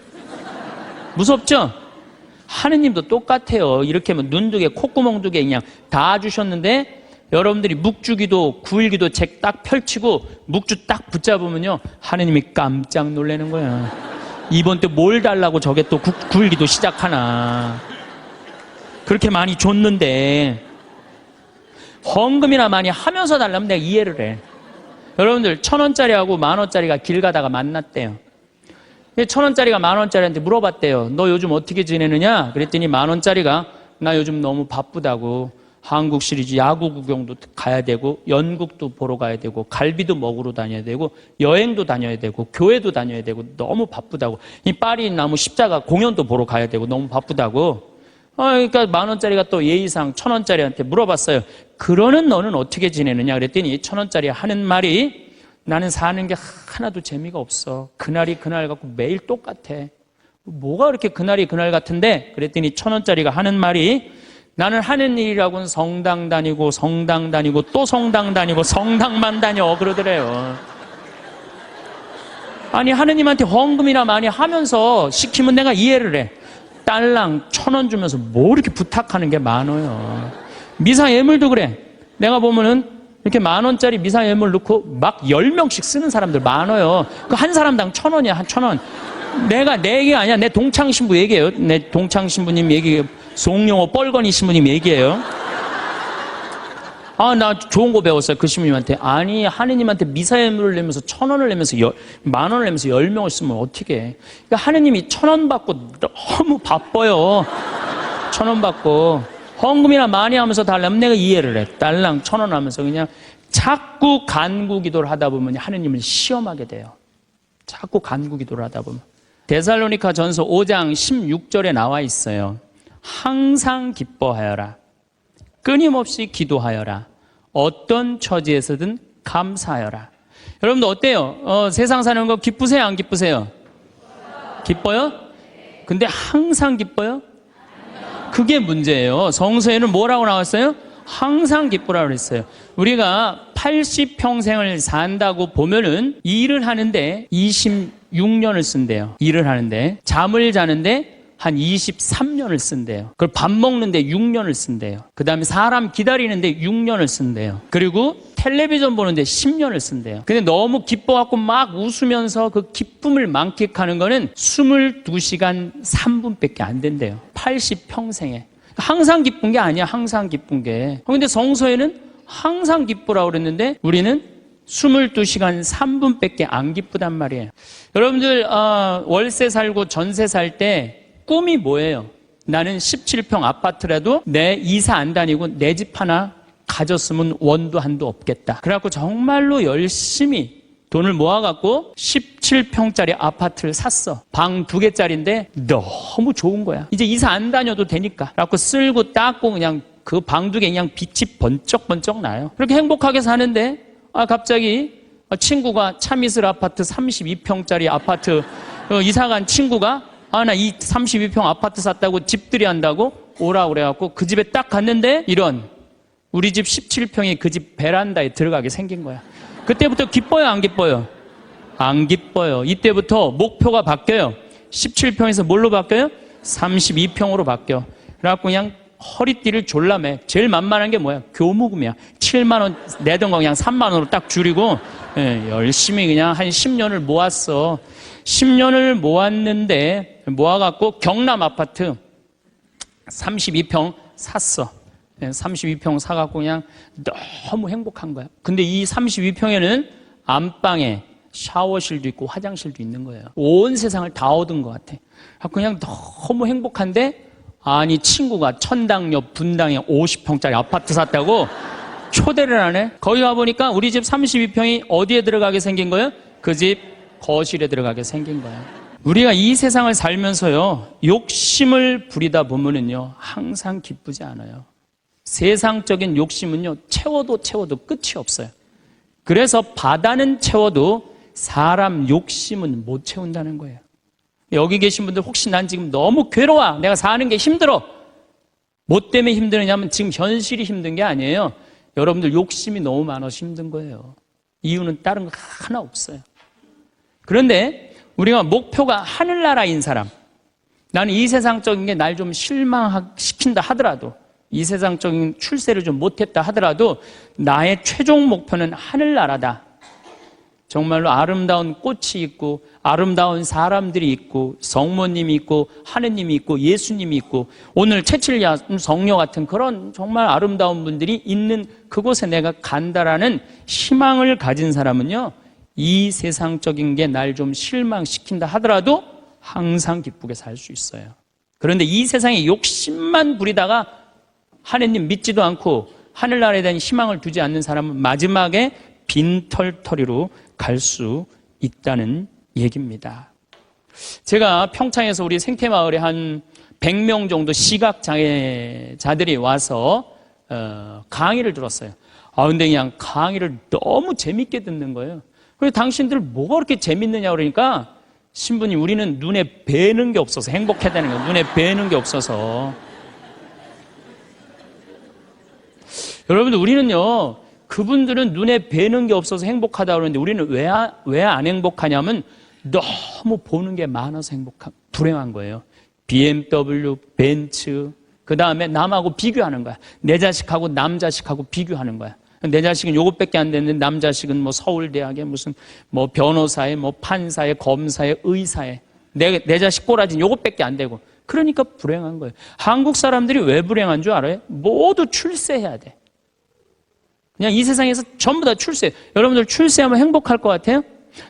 무섭죠? 하느님도 똑같아요. 이렇게 하면 눈 두 개, 콧구멍 두 개 그냥 다 주셨는데 여러분들이 묵주기도 9일기도 책 딱 펼치고 묵주 딱 붙잡으면요 하느님이 깜짝 놀라는 거야. 이번 때 뭘 달라고 저게 또 9일기도 시작하나. 그렇게 많이 줬는데 헌금이나 많이 하면서 달라면 내가 이해를 해. 여러분들 1,000원짜리하고 10,000원짜리가 길 가다가 만났대요. 1,000원짜리가 10,000원짜리한테 물어봤대요. 너 요즘 어떻게 지내느냐? 그랬더니 10,000원짜리가 나 요즘 너무 바쁘다고 한국 시리즈 야구 구경도 가야 되고 연극도 보러 가야 되고 갈비도 먹으러 다녀야 되고 여행도 다녀야 되고 교회도 다녀야 되고 너무 바쁘다고. 이 파리 나무 십자가 공연도 보러 가야 되고 너무 바쁘다고. 그러니까 10,000원짜리가 또 예의상 1,000원짜리한테 물어봤어요. 그러는 너는 어떻게 지내느냐 그랬더니 1,000원짜리 하는 말이 나는 사는 게 하나도 재미가 없어. 그날이 그날 같고 매일 똑같아. 뭐가 그렇게 그날이 그날 같은데? 그랬더니 1,000원짜리가 하는 말이 나는 하는 일이라고는 성당 다니고 또 성당 다니고 성당만 다녀 그러더래요. 아니 하느님한테 헌금이나 많이 하면서 시키면 내가 이해를 해. 딸랑 1,000원 주면서 뭐 이렇게 부탁하는 게 많아요. 미사 예물도 그래. 내가 보면은 이렇게 10,000원짜리 미사 예물 넣고 막 10명씩 쓰는 사람들 많아요. 그 한 사람당 1,000원이야, 한 1,000원. 내 얘기가 아니야. 내 동창 신부 얘기예요. 내 동창 신부님 얘기, 송영호 뻘건이 신부님 얘기예요. 나 좋은 거 배웠어요. 그 신부님한테. 아니, 하느님한테 미사 예물을 내면서 1,000원을 내면서 10,000원을 내면서 10명을 쓰면 어떻게 해. 그러니까 하느님이 1,000원 받고 너무 바빠요. 1,000원 받고. 헌금이나 많이 하면서 달라면 내가 이해를 해. 딸랑 1,000원 하면서 그냥 자꾸 간구 기도를 하다 보면 하느님을 시험하게 돼요. 자꾸 간구 기도를 하다 보면. 데살로니가 전서 5장 16절에 나와 있어요. 항상 기뻐하여라. 끊임없이 기도하여라. 어떤 처지에서든 감사하여라. 여러분들 어때요? 세상 사는 거 기쁘세요? 안 기쁘세요? 기뻐요? 근데 항상 기뻐요? 그게 문제예요. 성서에는 뭐라고 나왔어요? 항상 기쁘라고 그랬어요. 우리가 80평생을 산다고 보면은 일을 하는데 26년을 쓴대요. 일을 하는데 잠을 자는데 한 23년을 쓴대요. 그걸 밥 먹는데 6년을 쓴대요. 그 다음에 사람 기다리는데 6년을 쓴대요. 그리고 텔레비전 보는데 10년을 쓴대요. 근데 너무 기뻐갖고 막 웃으면서 그 기쁨을 만끽하는 거는 22시간 3분밖에 안 된대요. 80평생에. 항상 기쁜 게 아니야. 항상 기쁜 게. 근데 성서에는 항상 기쁘라고 그랬는데 우리는 22시간 3분밖에 안 기쁘단 말이에요. 여러분들 월세 살고 전세 살 때 꿈이 뭐예요? 나는 17평 아파트라도 내 이사 안 다니고 내 집 하나 가졌으면 원도 한도 없겠다. 그래갖고 정말로 열심히 돈을 모아갖고 17평짜리 아파트를 샀어. 방 2개짜리인데 너무 좋은 거야. 이제 이사 안 다녀도 되니까. 그래갖고 쓸고 닦고 그냥 그 방 2개 그냥 빛이 번쩍번쩍 나요. 그렇게 행복하게 사는데 갑자기 친구가 차미슬 아파트 32평짜리 아파트 이사간 친구가 나 이 32평 아파트 샀다고 집들이 한다고 오라고 그래갖고 그 집에 딱 갔는데 우리 집 17평이 그 집 베란다에 들어가게 생긴 거야. 그때부터 기뻐요, 안 기뻐요? 안 기뻐요. 이때부터 목표가 바뀌어요. 17평에서 뭘로 바뀌어요? 32평으로 바뀌어. 그래갖고 그냥 허리띠를 졸라매. 제일 만만한 게 뭐야? 교무금이야. 7만 원 내던 거 그냥 3만 원으로 딱 줄이고 열심히 그냥 한 10년을 모았어. 10년을 모았는데 모아갖고 경남 아파트 32평 샀어. 32평 사갖고 그냥 너무 행복한 거야. 근데 이 32평에는 안방에 샤워실도 있고 화장실도 있는 거예요. 온 세상을 다 얻은 것 같아. 그냥 너무 행복한데 아니 친구가 천당역 분당에 50평짜리 아파트 샀다고 초대를 하네. 거기 가보니까 우리 집 32평이 어디에 들어가게 생긴 거예요? 그 집 거실에 들어가게 생긴 거예요. 우리가 이 세상을 살면서요 욕심을 부리다 보면은요 항상 기쁘지 않아요. 세상적인 욕심은요 채워도 끝이 없어요. 그래서 바다는 채워도 사람 욕심은 못 채운다는 거예요. 여기 계신 분들 혹시 난 지금 너무 괴로워, 내가 사는 게 힘들어, 뭐 때문에 힘드느냐면 지금 현실이 힘든 게 아니에요. 여러분들 욕심이 너무 많아서 힘든 거예요. 이유는 다른 거 하나 없어요. 그런데 우리가 목표가 하늘나라인 사람, 나는 이 세상적인 게 날 좀 실망시킨다 하더라도, 이 세상적인 출세를 좀 못했다 하더라도 나의 최종 목표는 하늘나라다. 정말로 아름다운 꽃이 있고 아름다운 사람들이 있고 성모님이 있고 하느님이 있고 예수님이 있고 오늘 채칠야 성녀 같은 그런 정말 아름다운 분들이 있는 그곳에 내가 간다라는 희망을 가진 사람은요 이 세상적인 게 날 좀 실망시킨다 하더라도 항상 기쁘게 살 수 있어요. 그런데 이 세상에 욕심만 부리다가 하느님 믿지도 않고 하늘나라에 대한 희망을 두지 않는 사람은 마지막에 빈털터리로 갈 수 있다는 얘기입니다. 제가 평창에서 우리 생태마을에 한 100명 정도 시각장애자들이 와서 강의를 들었어요. 근데 그냥 강의를 너무 재밌게 듣는 거예요. 그래서 당신들 뭐가 그렇게 재밌느냐 그러니까 신부님, 우리는 눈에 뵈는 게 없어서 행복하다는 거예요. 눈에 뵈는 게 없어서. 여러분들, 우리는요, 그분들은 눈에 뵈는 게 없어서 행복하다고 그러는데 우리는 왜 안 행복하냐면 너무 보는 게 많아서 불행한 거예요. BMW, 벤츠, 그 다음에 남하고 비교하는 거야. 내 자식하고 남 자식하고 비교하는 거야. 내 자식은 요것밖에 안 됐는데 남 자식은 뭐 서울대학에 무슨 뭐 변호사에 뭐 판사에 검사에 의사에 내 자식 꼬라지는 요것밖에 안 되고, 그러니까 불행한 거예요. 한국 사람들이 왜 불행한 줄 알아요? 모두 출세해야 돼. 그냥 이 세상에서 전부 다 출세. 여러분들 출세하면 행복할 것 같아요?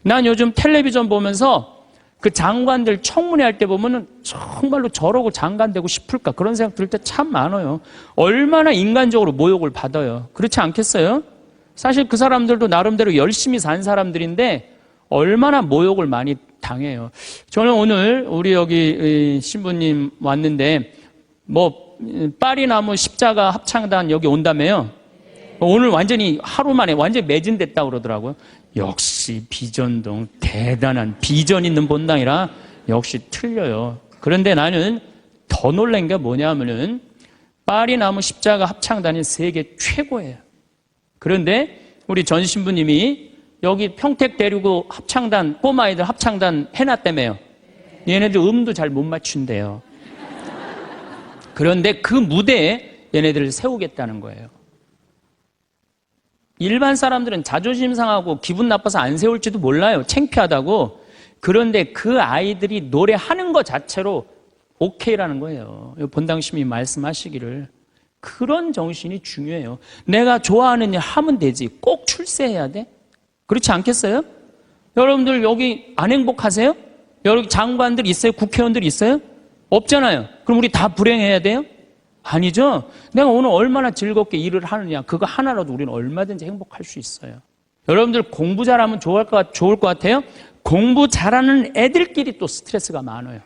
난 요즘 텔레비전 보면서 그 장관들 청문회 할 때 보면은 정말로 저러고 장관 되고 싶을까, 그런 생각 들 때 참 많아요. 얼마나 인간적으로 모욕을 받아요. 그렇지 않겠어요? 사실 그 사람들도 나름대로 열심히 산 사람들인데 얼마나 모욕을 많이 당해요. 저는 오늘 우리 여기 신부님 왔는데 뭐 파리나무 십자가 합창단 여기 온다며요. 오늘 완전히 하루 만에 완전히 매진됐다고 그러더라고요. 역시 비전동 대단한 비전 있는 본당이라 역시 틀려요. 그런데 나는 더 놀란 게 뭐냐면은 파리나무 십자가 합창단이 세계 최고예요. 그런데 우리 전 신부님이 여기 평택 데리고 합창단, 꼬마아이들 합창단 해놨다며요. 얘네들 음도 잘 못 맞춘대요. 그런데 그 무대에 얘네들을 세우겠다는 거예요. 일반 사람들은 자존심 상하고 기분 나빠서 안 세울지도 몰라요. 창피하다고. 그런데 그 아이들이 노래하는 것 자체로 오케이라는 거예요. 본당심이 말씀하시기를. 그런 정신이 중요해요. 내가 좋아하는 일 하면 되지. 꼭 출세해야 돼? 그렇지 않겠어요? 여러분들 여기 안 행복하세요? 여기 장관들 있어요? 국회의원들 있어요? 없잖아요. 그럼 우리 다 불행해야 돼요? 아니죠. 내가 오늘 얼마나 즐겁게 일을 하느냐, 그거 하나라도 우리는 얼마든지 행복할 수 있어요. 여러분들 공부 잘하면 좋을 것 같아요? 공부 잘하는 애들끼리 또 스트레스가 많아요.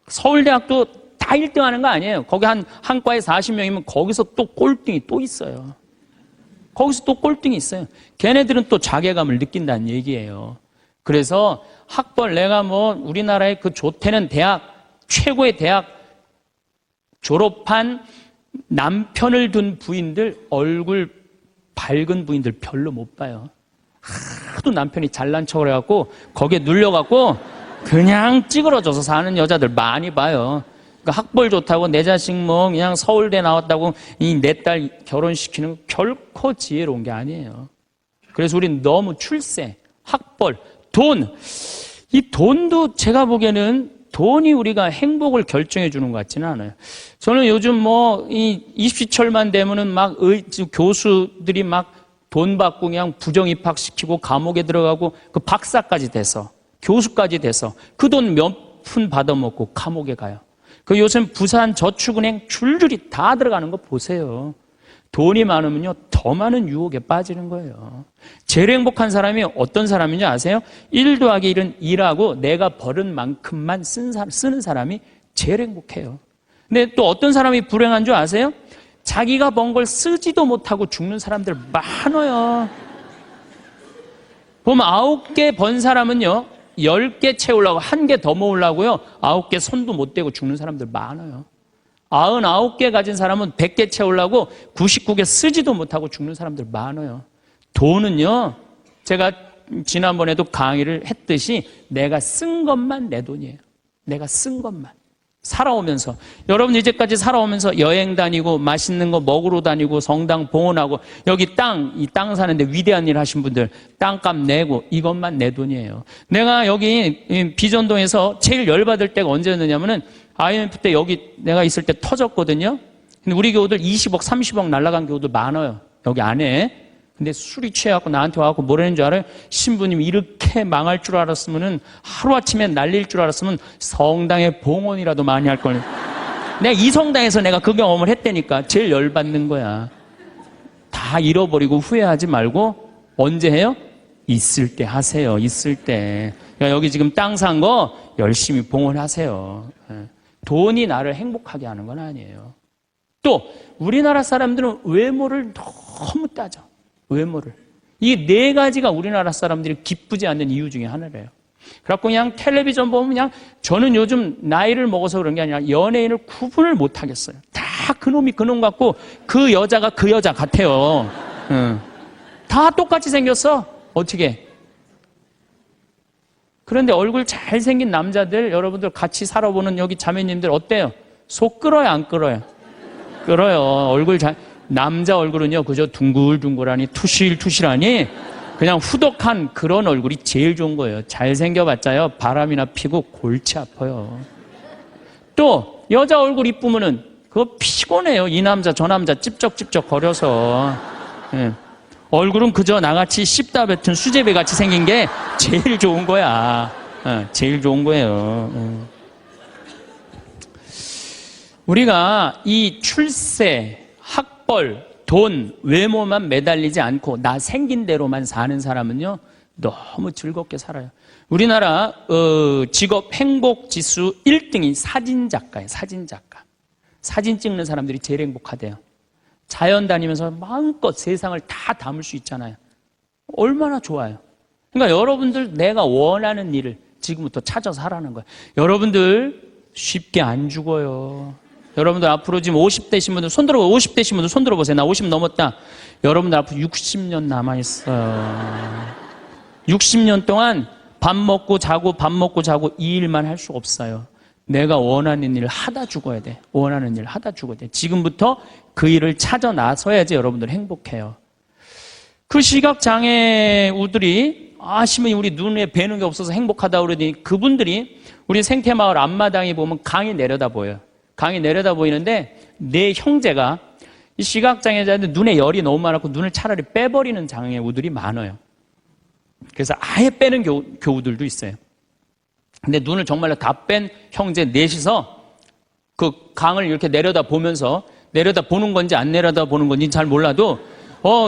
서울대학도 다 1등 하는 거 아니에요. 거기 한 과에 40명이면 거기서 또 꼴등이 또 있어요. 거기서 또 꼴등이 있어요. 걔네들은 또 자괴감을 느낀다는 얘기예요. 그래서 학벌, 내가 뭐 우리나라의 그 좋대는 대학, 최고의 대학 졸업한 남편을 둔 부인들, 얼굴 밝은 부인들 별로 못 봐요. 하도 남편이 잘난 척을 해갖고 거기에 눌려갖고 그냥 찌그러져서 사는 여자들 많이 봐요. 그러니까 학벌 좋다고 내 자식 뭐 그냥 서울대 나왔다고 이 내 딸 결혼시키는 거 결코 지혜로운 게 아니에요. 그래서 우린 너무 출세, 학벌, 돈, 이 돈도 제가 보기에는 돈이 우리가 행복을 결정해 주는 것 같지는 않아요. 저는 요즘 뭐 이 입시철만 되면은 막 교수들이 막 돈 받고 그냥 부정 입학시키고 감옥에 들어가고 그 박사까지 돼서 교수까지 돼서 그 돈 몇 푼 받아먹고 감옥에 가요. 그 요즘 부산 저축은행 줄줄이 다 들어가는 거 보세요. 돈이 많으면요 더 많은 유혹에 빠지는 거예요. 제일 행복한 사람이 어떤 사람인지 아세요? 1 더하기 1은 일하고 내가 벌은 만큼만 쓰는 사람이 제일 행복해요. 근데 또 어떤 사람이 불행한 줄 아세요? 자기가 번 걸 쓰지도 못하고 죽는 사람들 많아요. 보면 9개 번 사람은요 10개 채우려고 1개 더 모으려고요 9개 손도 못 대고 죽는 사람들 많아요. 99개 가진 사람은 100개 채우려고 99개 쓰지도 못하고 죽는 사람들 많아요. 돈은요 제가 지난번에도 강의를 했듯이 내가 쓴 것만 내 돈이에요. 내가 쓴 것만. 살아오면서, 여러분 이제까지 살아오면서 여행 다니고 맛있는 거 먹으러 다니고 성당 봉헌하고 여기 이 땅 사는데 위대한 일 하신 분들 땅값 내고 이것만 내 돈이에요. 내가 여기 비전동에서 제일 열받을 때가 언제였느냐면은 IMF 때 여기 내가 있을 때 터졌거든요. 근데 우리 교우들 20억 30억 날라간 교우들 많아요 여기 안에. 근데 술이 취해갖고 나한테 와갖고 뭐라는 줄 알아요? 신부님 이렇게 망할 줄 알았으면은 하루아침에 날릴 줄 알았으면 성당에 봉헌이라도 많이 할 걸. 내가 이 성당에서 내가 그 경험을 했다니까. 제일 열받는 거야. 다 잃어버리고 후회하지 말고 언제 해요? 있을 때 하세요. 있을 때. 여기 지금 땅 산 거 열심히 봉헌하세요. 돈이 나를 행복하게 하는 건 아니에요. 또 우리나라 사람들은 외모를 너무 따져. 외모를. 이 네 가지가 우리나라 사람들이 기쁘지 않는 이유 중에 하나래요. 그래갖고 그냥 텔레비전 보면 그냥 저는 요즘 나이를 먹어서 그런 게 아니라 연예인을 구분을 못 하겠어요. 다 그놈이 그놈 같고 그 여자가 그 여자 같아요. 다 똑같이 생겼어. 어떻게? 그런데 얼굴 잘생긴 남자들 여러분들 같이 살아보는 여기 자매님들 어때요? 속 끓어요 안 끓어요? 끓어요. 얼굴 남자 얼굴은요 그저 둥글둥글하니 투실투실하니 그냥 후덕한 그런 얼굴이 제일 좋은 거예요. 잘생겨봤자요 바람이나 피고 골치 아파요. 또 여자 얼굴 이쁘면은 그거 피곤해요. 이 남자 저 남자 찝쩍찝쩍 거려서. 예. 얼굴은 그저 나같이 씹다 뱉은 수제비 같이 생긴 게 제일 좋은 거야. 제일 좋은 거예요. 우리가 이 출세, 학벌, 돈, 외모만 매달리지 않고 나 생긴 대로만 사는 사람은요 너무 즐겁게 살아요. 우리나라 직업 행복 지수 1등이 사진작가예요. 사진작가. 사진 찍는 사람들이 제일 행복하대요. 자연 다니면서 마음껏 세상을 다 담을 수 있잖아요. 얼마나 좋아요. 그러니까 여러분들 내가 원하는 일을 지금부터 찾아서 하라는 거예요. 여러분들 쉽게 안 죽어요. 여러분들 앞으로 지금 50대신 분들 손 들어보세요. 50대신 분들 손 들어보세요. 나 50 넘었다. 여러분들 앞으로 60년 남아있어요. 60년 동안 밥 먹고 자고 밥 먹고 자고 이 일만 할 수 없어요. 내가 원하는 일을 하다 죽어야 돼. 원하는 일을 하다 죽어야 돼. 지금부터 그 일을 찾아 나서야지 여러분들 행복해요. 그 시각장애우들이 아시면 우리 눈에 뵈는 게 없어서 행복하다 그러더니 그분들이 우리 생태마을 앞마당에 보면 강이 내려다 보여요. 강이 내려다 보이는데 내 형제가 이 시각장애자인데 눈에 열이 너무 많았고 눈을 차라리 빼버리는 장애우들이 많아요. 그래서 아예 빼는 교우들도 있어요. 근데 눈을 정말로 다 뺀 형제 넷이서 그 강을 이렇게 내려다 보면서 내려다 보는 건지 안 내려다 보는 건지 잘 몰라도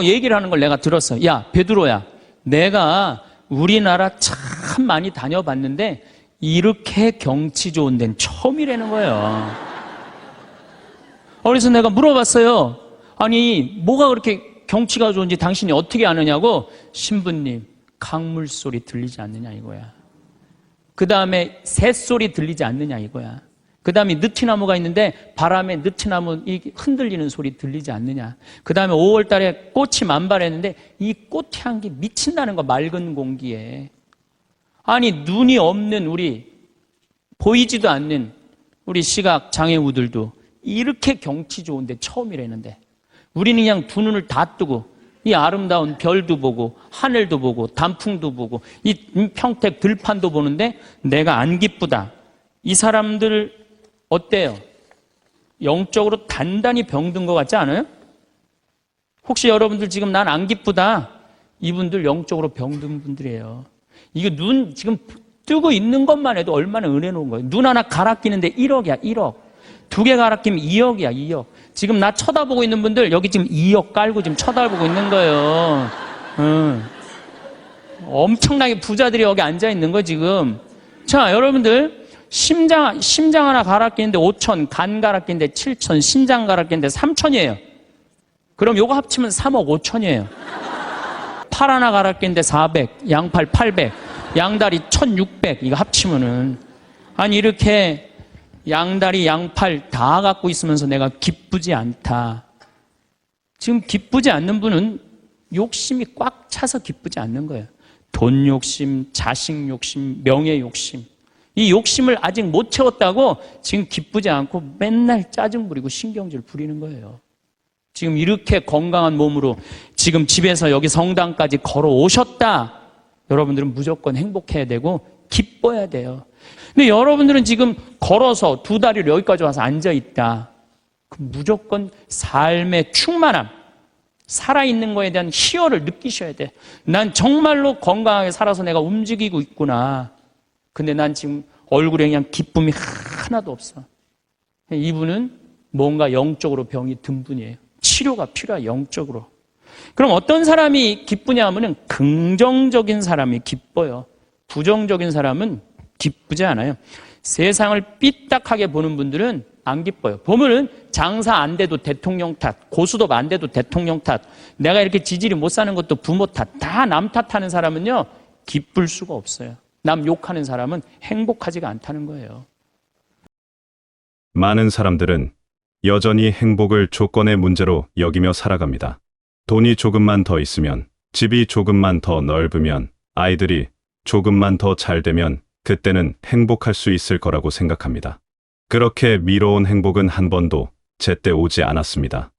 얘기를 하는 걸 내가 들었어. 야 베드로야, 내가 우리나라 참 많이 다녀봤는데 이렇게 경치 좋은 데는 처음이라는 거예요. 그래서 내가 물어봤어요. 아니 뭐가 그렇게 경치가 좋은지 당신이 어떻게 아느냐고. 신부님 강물 소리 들리지 않느냐 이거야. 그 다음에 새소리 들리지 않느냐 이거야. 그 다음에 느티나무가 있는데 바람에 느티나무 흔들리는 소리 들리지 않느냐. 그 다음에 5월 달에 꽃이 만발했는데 이 꽃 향기 미친다는 거. 맑은 공기에. 아니 눈이 없는 우리 보이지도 않는 우리 시각 장애우들도 이렇게 경치 좋은데 처음이라는데 우리는 그냥 두 눈을 다 뜨고 이 아름다운 별도 보고 하늘도 보고 단풍도 보고 이 평택 들판도 보는데 내가 안 기쁘다. 이 사람들 어때요? 영적으로 단단히 병든 것 같지 않아요? 혹시 여러분들 지금 난 안 기쁘다. 이분들 영적으로 병든 분들이에요. 이거 눈 지금 뜨고 있는 것만 해도 얼마나 은혜로운 거예요. 눈 하나 갈아 끼는데 1억이야 1억. 2개 갈아 끼면 2억이야 2억. 지금 나 쳐다보고 있는 분들 여기 지금 2억 깔고 지금 쳐다보고 있는 거예요. 엄청나게 부자들이 여기 앉아 있는 거 지금. 자 여러분들 심장 하나 갈아 끼는데 5천, 간 갈아 끼는데 7천, 신장 갈아 끼는데 3천이에요. 그럼 요거 합치면 3억 5천이에요. 팔 하나 갈아 끼는데 400, 양팔 800, 양다리 1600 이거 합치면은 아니 이렇게 양다리 양팔 다 갖고 있으면서 내가 기쁘지 않다. 지금 기쁘지 않는 분은 욕심이 꽉 차서 기쁘지 않는 거예요. 돈 욕심, 자식 욕심, 명예 욕심. 이 욕심을 아직 못 채웠다고 지금 기쁘지 않고 맨날 짜증 부리고 신경질 부리는 거예요. 지금 이렇게 건강한 몸으로 지금 집에서 여기 성당까지 걸어오셨다. 여러분들은 무조건 행복해야 되고 기뻐야 돼요. 근데 여러분들은 지금 걸어서 2다리로 여기까지 와서 앉아있다. 그럼 무조건 삶의 충만함, 살아있는 거에 대한 희열을 느끼셔야 돼. 난 정말로 건강하게 살아서 내가 움직이고 있구나. 근데 난 지금 얼굴에 그냥 기쁨이 하나도 없어. 이분은 뭔가 영적으로 병이 든 분이에요. 치료가 필요해, 영적으로. 그럼 어떤 사람이 기쁘냐 하면은 긍정적인 사람이 기뻐요. 부정적인 사람은 기쁘지 않아요. 세상을 삐딱하게 보는 분들은 안 기뻐요. 보면은 장사 안 돼도 대통령 탓, 고수톱 안 돼도 대통령 탓, 내가 이렇게 지질이 못 사는 것도 부모 탓, 다 남 탓하는 사람은요, 기쁠 수가 없어요. 남 욕하는 사람은 행복하지가 않다는 거예요. 많은 사람들은 여전히 행복을 조건의 문제로 여기며 살아갑니다. 돈이 조금만 더 있으면, 집이 조금만 더 넓으면, 아이들이 조금만 더 잘 되면 그때는 행복할 수 있을 거라고 생각합니다. 그렇게 미뤄온 행복은 한 번도 제때 오지 않았습니다.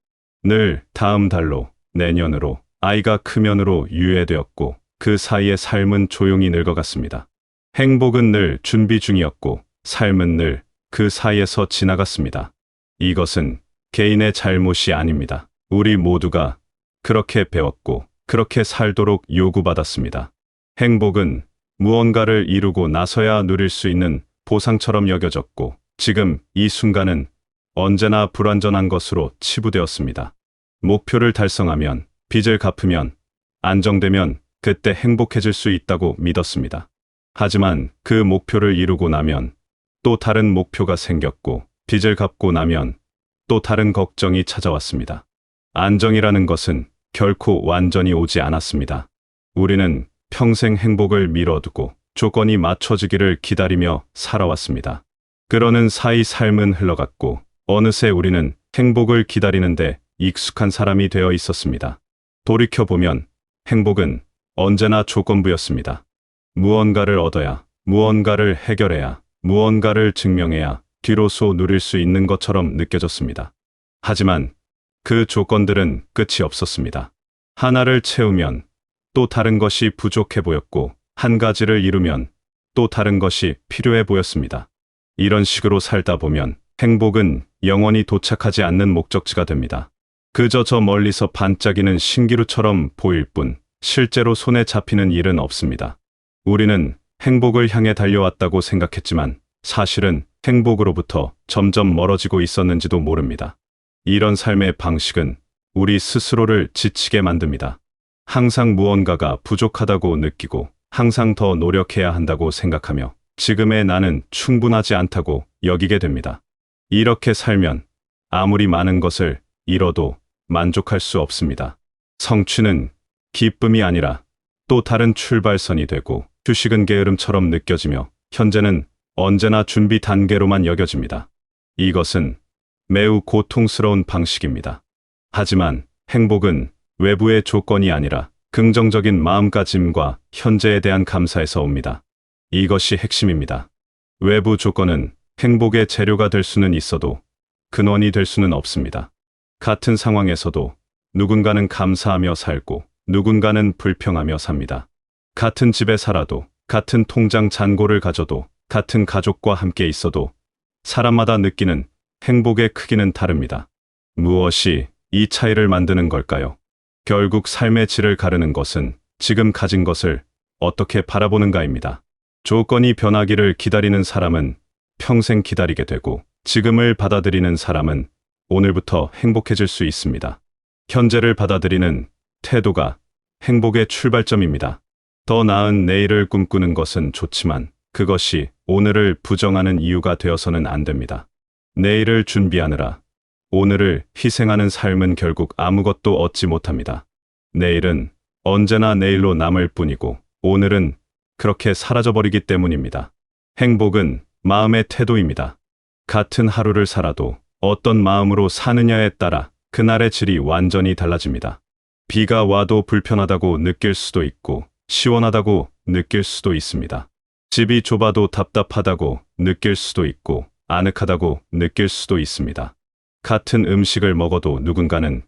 늘 다음 달로, 내년으로, 아이가 크면으로 유예되었고 그 사이에 삶은 조용히 늙어갔습니다. 행복은 늘 준비 중이었고 삶은 늘 그 사이에서 지나갔습니다. 이것은 개인의 잘못이 아닙니다. 우리 모두가 그렇게 배웠고 그렇게 살도록 요구받았습니다. 행복은 무언가를 이루고 나서야 누릴 수 있는 보상처럼 여겨졌고 지금 이 순간은 언제나 불완전한 것으로 치부되었습니다. 목표를 달성하면, 빚을 갚으면, 안정되면 그때 행복해질 수 있다고 믿었습니다. 하지만 그 목표를 이루고 나면 또 다른 목표가 생겼고 빚을 갚고 나면 또 다른 걱정이 찾아왔습니다. 안정이라는 것은 결코 완전히 오지 않았습니다. 우리는 평생 행복을 미뤄두고 조건이 맞춰지기를 기다리며 살아왔습니다. 그러는 사이 삶은 흘러갔고 어느새 우리는 행복을 기다리는데 익숙한 사람이 되어 있었습니다. 돌이켜보면 행복은 언제나 조건부였습니다. 무언가를 얻어야, 무언가를 해결해야, 무언가를 증명해야 뒤로서 누릴 수 있는 것처럼 느껴졌습니다. 하지만 그 조건들은 끝이 없었습니다. 하나를 채우면 또 다른 것이 부족해 보였고 한 가지를 이루면 또 다른 것이 필요해 보였습니다. 이런 식으로 살다 보면 행복은 영원히 도착하지 않는 목적지가 됩니다. 그저 저 멀리서 반짝이는 신기루처럼 보일 뿐 실제로 손에 잡히는 일은 없습니다. 우리는 행복을 향해 달려왔다고 생각했지만 사실은 행복으로부터 점점 멀어지고 있었는지도 모릅니다. 이런 삶의 방식은 우리 스스로를 지치게 만듭니다. 항상 무언가가 부족하다고 느끼고 항상 더 노력해야 한다고 생각하며 지금의 나는 충분하지 않다고 여기게 됩니다. 이렇게 살면 아무리 많은 것을 잃어도 만족할 수 없습니다. 성취는 기쁨이 아니라 또 다른 출발선이 되고 휴식은 게으름처럼 느껴지며 현재는 언제나 준비 단계로만 여겨집니다. 이것은 매우 고통스러운 방식입니다. 하지만 행복은 외부의 조건이 아니라 긍정적인 마음가짐과 현재에 대한 감사에서 옵니다. 이것이 핵심입니다. 외부 조건은 행복의 재료가 될 수는 있어도 근원이 될 수는 없습니다. 같은 상황에서도 누군가는 감사하며 살고 누군가는 불평하며 삽니다. 같은 집에 살아도 같은 통장 잔고를 가져도 같은 가족과 함께 있어도 사람마다 느끼는 행복의 크기는 다릅니다. 무엇이 이 차이를 만드는 걸까요? 결국 삶의 질을 가르는 것은 지금 가진 것을 어떻게 바라보는가입니다. 조건이 변하기를 기다리는 사람은 평생 기다리게 되고 지금을 받아들이는 사람은 오늘부터 행복해질 수 있습니다. 현재를 받아들이는 태도가 행복의 출발점입니다. 더 나은 내일을 꿈꾸는 것은 좋지만 그것이 오늘을 부정하는 이유가 되어서는 안 됩니다. 내일을 준비하느라 오늘을 희생하는 삶은 결국 아무것도 얻지 못합니다. 내일은 언제나 내일로 남을 뿐이고 오늘은 그렇게 사라져버리기 때문입니다. 행복은 마음의 태도입니다. 같은 하루를 살아도 어떤 마음으로 사느냐에 따라 그날의 질이 완전히 달라집니다. 비가 와도 불편하다고 느낄 수도 있고 시원하다고 느낄 수도 있습니다. 집이 좁아도 답답하다고 느낄 수도 있고 아늑하다고 느낄 수도 있습니다. 같은 음식을 먹어도 누군가는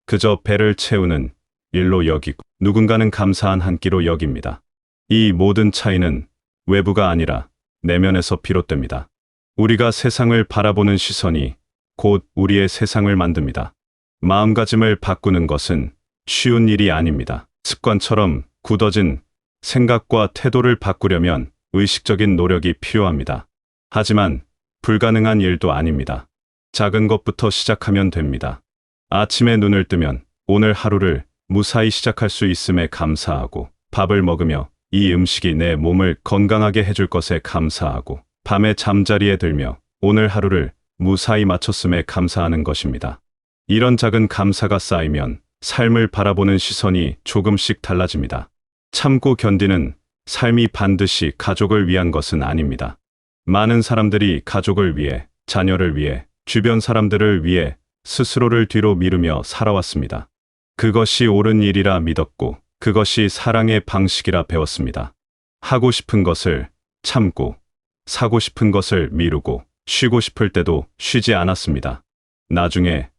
그저 배를 채우는 일로 여기고 누군가는 감사한 한 끼로 여깁니다. 이 모든 차이는 외부가 아니라 내면에서 비롯됩니다. 우리가 세상을 바라보는 시선이 곧 우리의 세상을 만듭니다. 마음가짐을 바꾸는 것은 쉬운 일이 아닙니다. 습관처럼 굳어진 생각과 태도를 바꾸려면 의식적인 노력이 필요합니다. 하지만 불가능한 일도 아닙니다. 작은 것부터 시작하면 됩니다. 아침에 눈을 뜨면 오늘 하루를 무사히 시작할 수 있음에 감사하고 밥을 먹으며 이 음식이 내 몸을 건강하게 해줄 것에 감사하고 밤에 잠자리에 들며 오늘 하루를 무사히 마쳤음에 감사하는 것입니다. 이런 작은 감사가 쌓이면 삶을 바라보는 시선이 조금씩 달라집니다. 참고 견디는 삶이 반드시 가족을 위한 것은 아닙니다. 많은 사람들이 가족을 위해, 자녀를 위해, 주변 사람들을 위해 스스로를 뒤로 미루며 살아왔습니다. 그것이 옳은 일이라 믿었고, 그것이 사랑의 방식이라 배웠습니다. 하고 싶은 것을 참고, 사고 싶은 것을 미루고, 쉬고 싶을 때도 쉬지 않았습니다. 나중에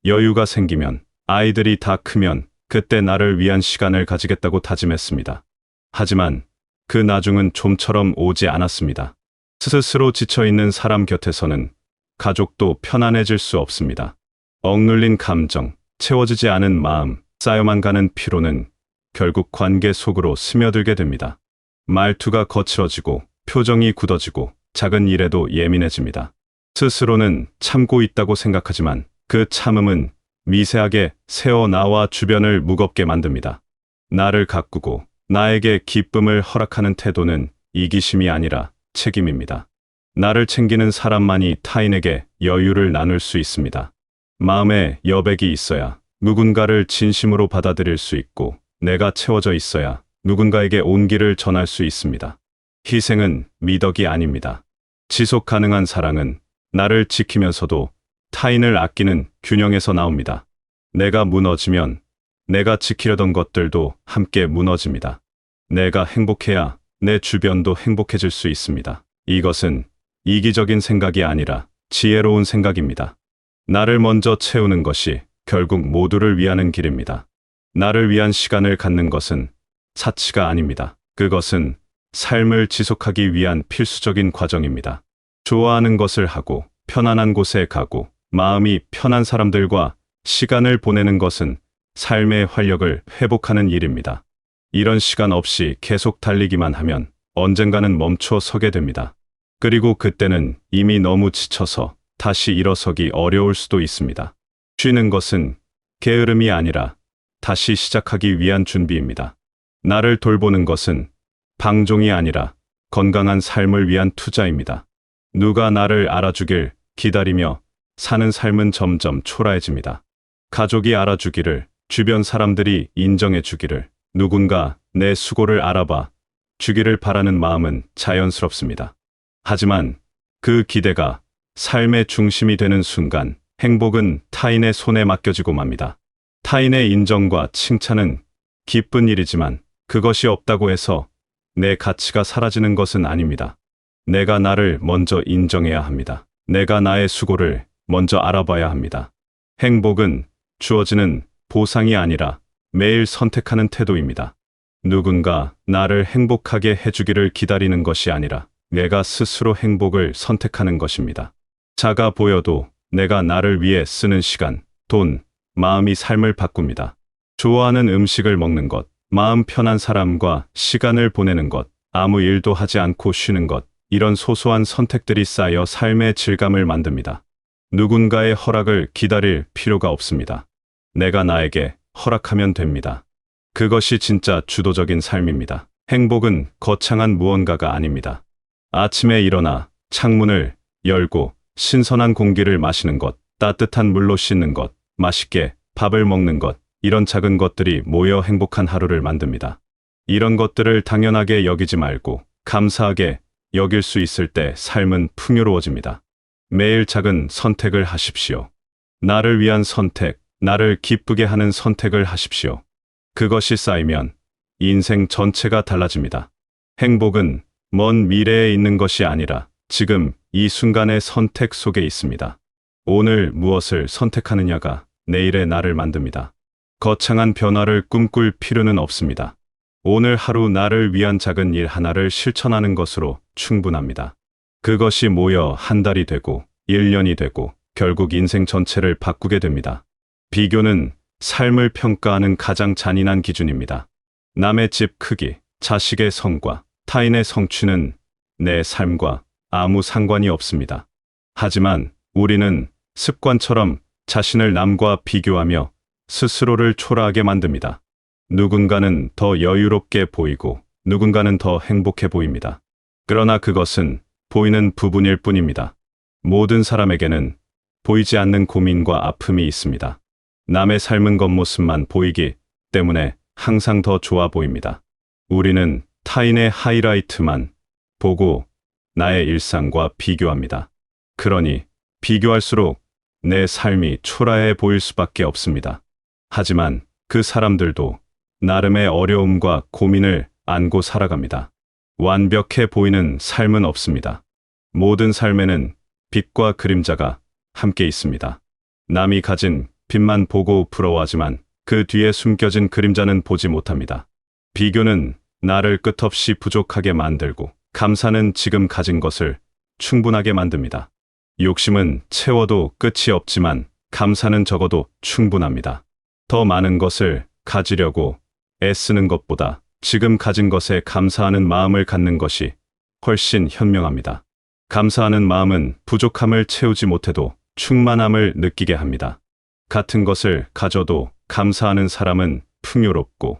여유가 생기면, 아이들이 다 크면 그때 나를 위한 시간을 가지겠다고 다짐했습니다. 하지만 그 나중은 좀처럼 오지 않았습니다. 스스로 지쳐있는 사람 곁에서는 가족도 편안해질 수 없습니다. 억눌린 감정, 채워지지 않은 마음, 쌓여만 가는 피로는 결국 관계 속으로 스며들게 됩니다. 말투가 거칠어지고 표정이 굳어지고 작은 일에도 예민해집니다. 스스로는 참고 있다고 생각하지만 그 참음은 미세하게 새어 나와 주변을 무겁게 만듭니다. 나를 가꾸고 나에게 기쁨을 허락하는 태도는 이기심이 아니라 책임입니다. 나를 챙기는 사람만이 타인에게 여유를 나눌 수 있습니다. 마음에 여백이 있어야 누군가를 진심으로 받아들일 수 있고 내가 채워져 있어야 누군가에게 온기를 전할 수 있습니다. 희생은 미덕이 아닙니다. 지속 가능한 사랑은 나를 지키면서도 타인을 아끼는 균형에서 나옵니다. 내가 무너지면 내가 지키려던 것들도 함께 무너집니다. 내가 행복해야 내 주변도 행복해질 수 있습니다. 이것은 이기적인 생각이 아니라 지혜로운 생각입니다. 나를 먼저 채우는 것이 결국 모두를 위하는 길입니다. 나를 위한 시간을 갖는 것은 사치가 아닙니다. 그것은 삶을 지속하기 위한 필수적인 과정입니다. 좋아하는 것을 하고 편안한 곳에 가고 마음이 편한 사람들과 시간을 보내는 것은 삶의 활력을 회복하는 일입니다. 이런 시간 없이 계속 달리기만 하면 언젠가는 멈춰 서게 됩니다. 그리고 그때는 이미 너무 지쳐서 다시 일어서기 어려울 수도 있습니다. 쉬는 것은 게으름이 아니라 다시 시작하기 위한 준비입니다. 나를 돌보는 것은 방종이 아니라 건강한 삶을 위한 투자입니다. 누가 나를 알아주길 기다리며 사는 삶은 점점 초라해집니다. 가족이 알아주기를, 주변 사람들이 인정해주기를, 누군가 내 수고를 알아봐 주기를 바라는 마음은 자연스럽습니다. 하지만 그 기대가 삶의 중심이 되는 순간 행복은 타인의 손에 맡겨지고 맙니다. 타인의 인정과 칭찬은 기쁜 일이지만 그것이 없다고 해서 내 가치가 사라지는 것은 아닙니다. 내가 나를 먼저 인정해야 합니다. 내가 나의 수고를 먼저 알아봐야 합니다. 행복은 주어지는 보상이 아니라 매일 선택하는 태도입니다. 누군가 나를 행복하게 해주기를 기다리는 것이 아니라 내가 스스로 행복을 선택하는 것입니다. 작아 보여도 내가 나를 위해 쓰는 시간, 돈, 마음이 삶을 바꿉니다. 좋아하는 음식을 먹는 것, 마음 편한 사람과 시간을 보내는 것, 아무 일도 하지 않고 쉬는 것, 이런 소소한 선택들이 쌓여 삶의 질감을 만듭니다. 누군가의 허락을 기다릴 필요가 없습니다. 내가 나에게 허락하면 됩니다. 그것이 진짜 주도적인 삶입니다. 행복은 거창한 무언가가 아닙니다. 아침에 일어나 창문을 열고 신선한 공기를 마시는 것, 따뜻한 물로 씻는 것, 맛있게 밥을 먹는 것, 이런 작은 것들이 모여 행복한 하루를 만듭니다. 이런 것들을 당연하게 여기지 말고 감사하게 여길 수 있을 때 삶은 풍요로워집니다. 매일 작은 선택을 하십시오. 나를 위한 선택, 나를 기쁘게 하는 선택을 하십시오. 그것이 쌓이면 인생 전체가 달라집니다. 행복은 먼 미래에 있는 것이 아니라 지금 이 순간의 선택 속에 있습니다. 오늘 무엇을 선택하느냐가 내일의 나를 만듭니다. 거창한 변화를 꿈꿀 필요는 없습니다. 오늘 하루 나를 위한 작은 일 하나를 실천하는 것으로 충분합니다. 그것이 모여 한 달이 되고 1년이 되고 결국 인생 전체를 바꾸게 됩니다. 비교는 삶을 평가하는 가장 잔인한 기준입니다. 남의 집 크기, 자식의 성과, 타인의 성취는 내 삶과 아무 상관이 없습니다. 하지만 우리는 습관처럼 자신을 남과 비교하며 스스로를 초라하게 만듭니다. 누군가는 더 여유롭게 보이고 누군가는 더 행복해 보입니다. 그러나 그것은 보이는 부분일 뿐입니다. 모든 사람에게는 보이지 않는 고민과 아픔이 있습니다. 남의 삶은 겉모습만 보이기 때문에 항상 더 좋아 보입니다. 우리는 타인의 하이라이트만 보고 나의 일상과 비교합니다. 그러니 비교할수록 내 삶이 초라해 보일 수밖에 없습니다. 하지만 그 사람들도 나름의 어려움과 고민을 안고 살아갑니다. 완벽해 보이는 삶은 없습니다. 모든 삶에는 빛과 그림자가 함께 있습니다. 남이 가진 빛만 보고 부러워하지만 그 뒤에 숨겨진 그림자는 보지 못합니다. 비교는 나를 끝없이 부족하게 만들고 감사는 지금 가진 것을 충분하게 만듭니다. 욕심은 채워도 끝이 없지만 감사는 적어도 충분합니다. 더 많은 것을 가지려고 애쓰는 것보다 지금 가진 것에 감사하는 마음을 갖는 것이 훨씬 현명합니다. 감사하는 마음은 부족함을 채우지 못해도 충만함을 느끼게 합니다. 같은 것을 가져도 감사하는 사람은 풍요롭고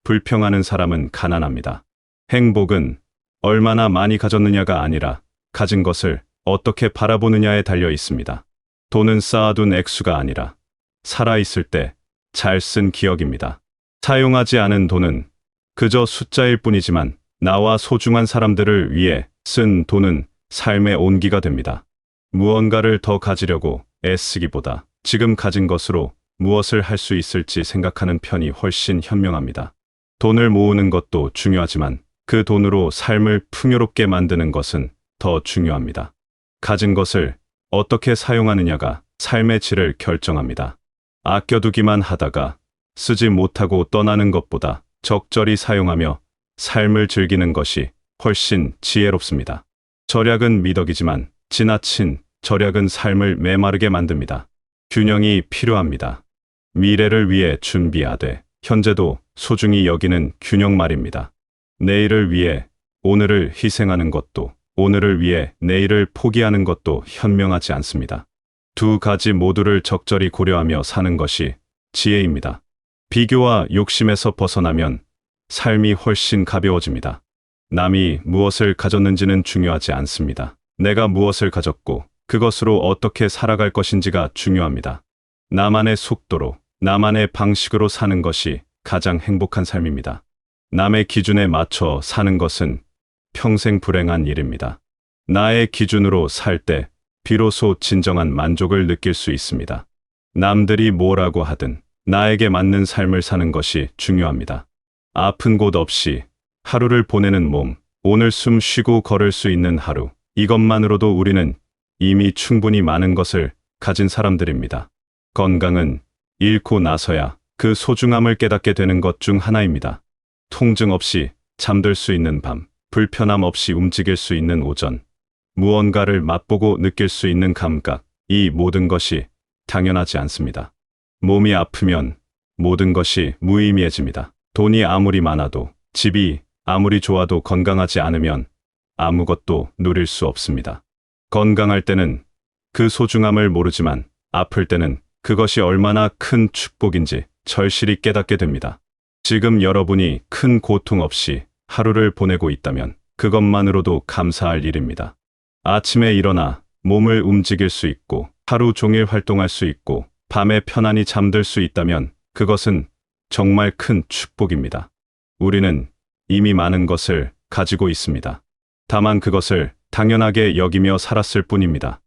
불평하는 사람은 가난합니다. 행복은 얼마나 많이 가졌느냐가 아니라 가진 것을 어떻게 바라보느냐에 달려 있습니다. 돈은 쌓아둔 액수가 아니라 살아있을 때 잘 쓴 기억입니다. 사용하지 않은 돈은 그저 숫자일 뿐이지만 나와 소중한 사람들을 위해 쓴 돈은 삶의 온기가 됩니다. 무언가를 더 가지려고 애쓰기보다 지금 가진 것으로 무엇을 할 수 있을지 생각하는 편이 훨씬 현명합니다. 돈을 모으는 것도 중요하지만 그 돈으로 삶을 풍요롭게 만드는 것은 더 중요합니다. 가진 것을 어떻게 사용하느냐가 삶의 질을 결정합니다. 아껴두기만 하다가 쓰지 못하고 떠나는 것보다 적절히 사용하며 삶을 즐기는 것이 훨씬 지혜롭습니다. 절약은 미덕이지만 지나친 절약은 삶을 메마르게 만듭니다. 균형이 필요합니다. 미래를 위해 준비하되 현재도 소중히 여기는 균형 말입니다. 내일을 위해 오늘을 희생하는 것도 오늘을 위해 내일을 포기하는 것도 현명하지 않습니다. 두 가지 모두를 적절히 고려하며 사는 것이 지혜입니다. 비교와 욕심에서 벗어나면 삶이 훨씬 가벼워집니다. 남이 무엇을 가졌는지는 중요하지 않습니다. 내가 무엇을 가졌고 그것으로 어떻게 살아갈 것인지가 중요합니다. 나만의 속도로, 나만의 방식으로 사는 것이 가장 행복한 삶입니다. 남의 기준에 맞춰 사는 것은 평생 불행한 일입니다. 나의 기준으로 살 때 비로소 진정한 만족을 느낄 수 있습니다. 남들이 뭐라고 하든 나에게 맞는 삶을 사는 것이 중요합니다. 아픈 곳 없이 하루를 보내는 몸, 오늘 숨 쉬고 걸을 수 있는 하루, 이것만으로도 우리는 이미 충분히 많은 것을 가진 사람들입니다. 건강은 잃고 나서야 그 소중함을 깨닫게 되는 것 중 하나입니다. 통증 없이 잠들 수 있는 밤, 불편함 없이 움직일 수 있는 오전, 무언가를 맛보고 느낄 수 있는 감각, 이 모든 것이 당연하지 않습니다. 몸이 아프면 모든 것이 무의미해집니다. 돈이 아무리 많아도, 집이 아무리 좋아도 건강하지 않으면 아무것도 누릴 수 없습니다. 건강할 때는 그 소중함을 모르지만 아플 때는 그것이 얼마나 큰 축복인지 절실히 깨닫게 됩니다. 지금 여러분이 큰 고통 없이 하루를 보내고 있다면 그것만으로도 감사할 일입니다. 아침에 일어나 몸을 움직일 수 있고 하루 종일 활동할 수 있고 밤에 편안히 잠들 수 있다면 그것은 정말 큰 축복입니다. 우리는 이미 많은 것을 가지고 있습니다. 다만 그것을 당연하게 여기며 살았을 뿐입니다.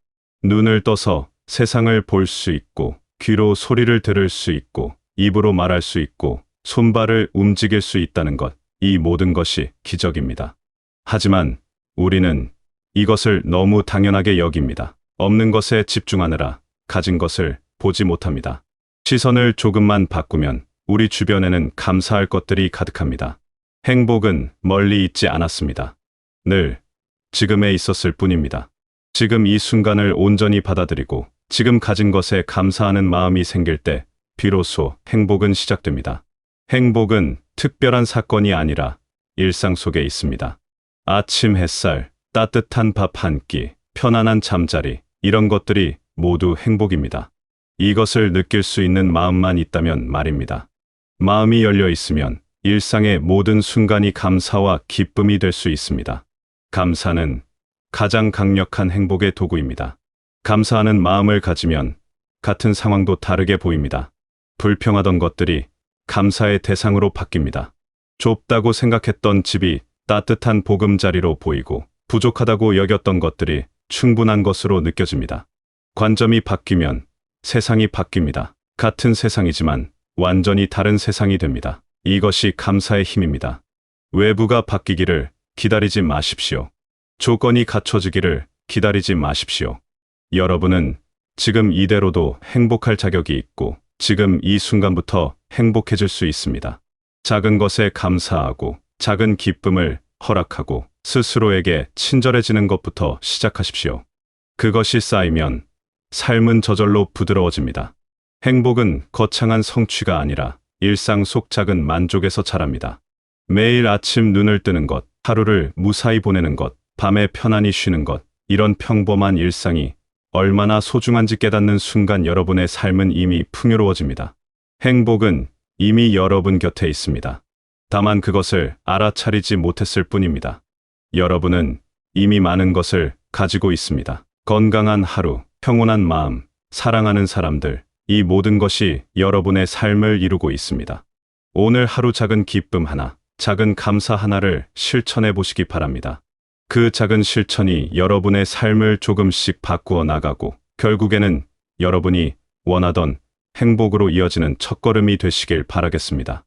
눈을 떠서 세상을 볼 수 있고 귀로 소리를 들을 수 있고 입으로 말할 수 있고 손발을 움직일 수 있다는 것, 이 모든 것이 기적입니다. 하지만 우리는 이것을 너무 당연하게 여깁니다. 없는 것에 집중하느라 가진 것을 보지 못합니다. 시선을 조금만 바꾸면 우리 주변에는 감사할 것들이 가득합니다. 행복은 멀리 있지 않았습니다. 늘 지금에 있었을 뿐입니다. 지금 이 순간을 온전히 받아들이고 지금 가진 것에 감사하는 마음이 생길 때 비로소 행복은 시작됩니다. 행복은 특별한 사건이 아니라 일상 속에 있습니다. 아침 햇살, 따뜻한 밥 한 끼, 편안한 잠자리, 이런 것들이 모두 행복입니다. 이것을 느낄 수 있는 마음만 있다면 말입니다. 마음이 열려 있으면 일상의 모든 순간이 감사와 기쁨이 될 수 있습니다. 감사는 가장 강력한 행복의 도구입니다. 감사하는 마음을 가지면 같은 상황도 다르게 보입니다. 불평하던 것들이 감사의 대상으로 바뀝니다. 좁다고 생각했던 집이 따뜻한 보금자리로 보이고 부족하다고 여겼던 것들이 충분한 것으로 느껴집니다. 관점이 바뀌면 세상이 바뀝니다. 같은 세상이지만 완전히 다른 세상이 됩니다. 이것이 감사의 힘입니다. 외부가 바뀌기를 기다리지 마십시오. 조건이 갖춰지기를 기다리지 마십시오. 여러분은 지금 이대로도 행복할 자격이 있고 지금 이 순간부터 행복해질 수 있습니다. 작은 것에 감사하고 작은 기쁨을 허락하고 스스로에게 친절해지는 것부터 시작하십시오. 그것이 쌓이면 삶은 저절로 부드러워집니다. 행복은 거창한 성취가 아니라 일상 속 작은 만족에서 자랍니다. 매일 아침 눈을 뜨는 것, 하루를 무사히 보내는 것, 밤에 편안히 쉬는 것, 이런 평범한 일상이 얼마나 소중한지 깨닫는 순간 여러분의 삶은 이미 풍요로워집니다. 행복은 이미 여러분 곁에 있습니다. 다만 그것을 알아차리지 못했을 뿐입니다. 여러분은 이미 많은 것을 가지고 있습니다. 건강한 하루, 평온한 마음, 사랑하는 사람들, 이 모든 것이 여러분의 삶을 이루고 있습니다. 오늘 하루 작은 기쁨 하나, 작은 감사 하나를 실천해 보시기 바랍니다. 그 작은 실천이 여러분의 삶을 조금씩 바꾸어 나가고 결국에는 여러분이 원하던 행복으로 이어지는 첫걸음이 되시길 바라겠습니다.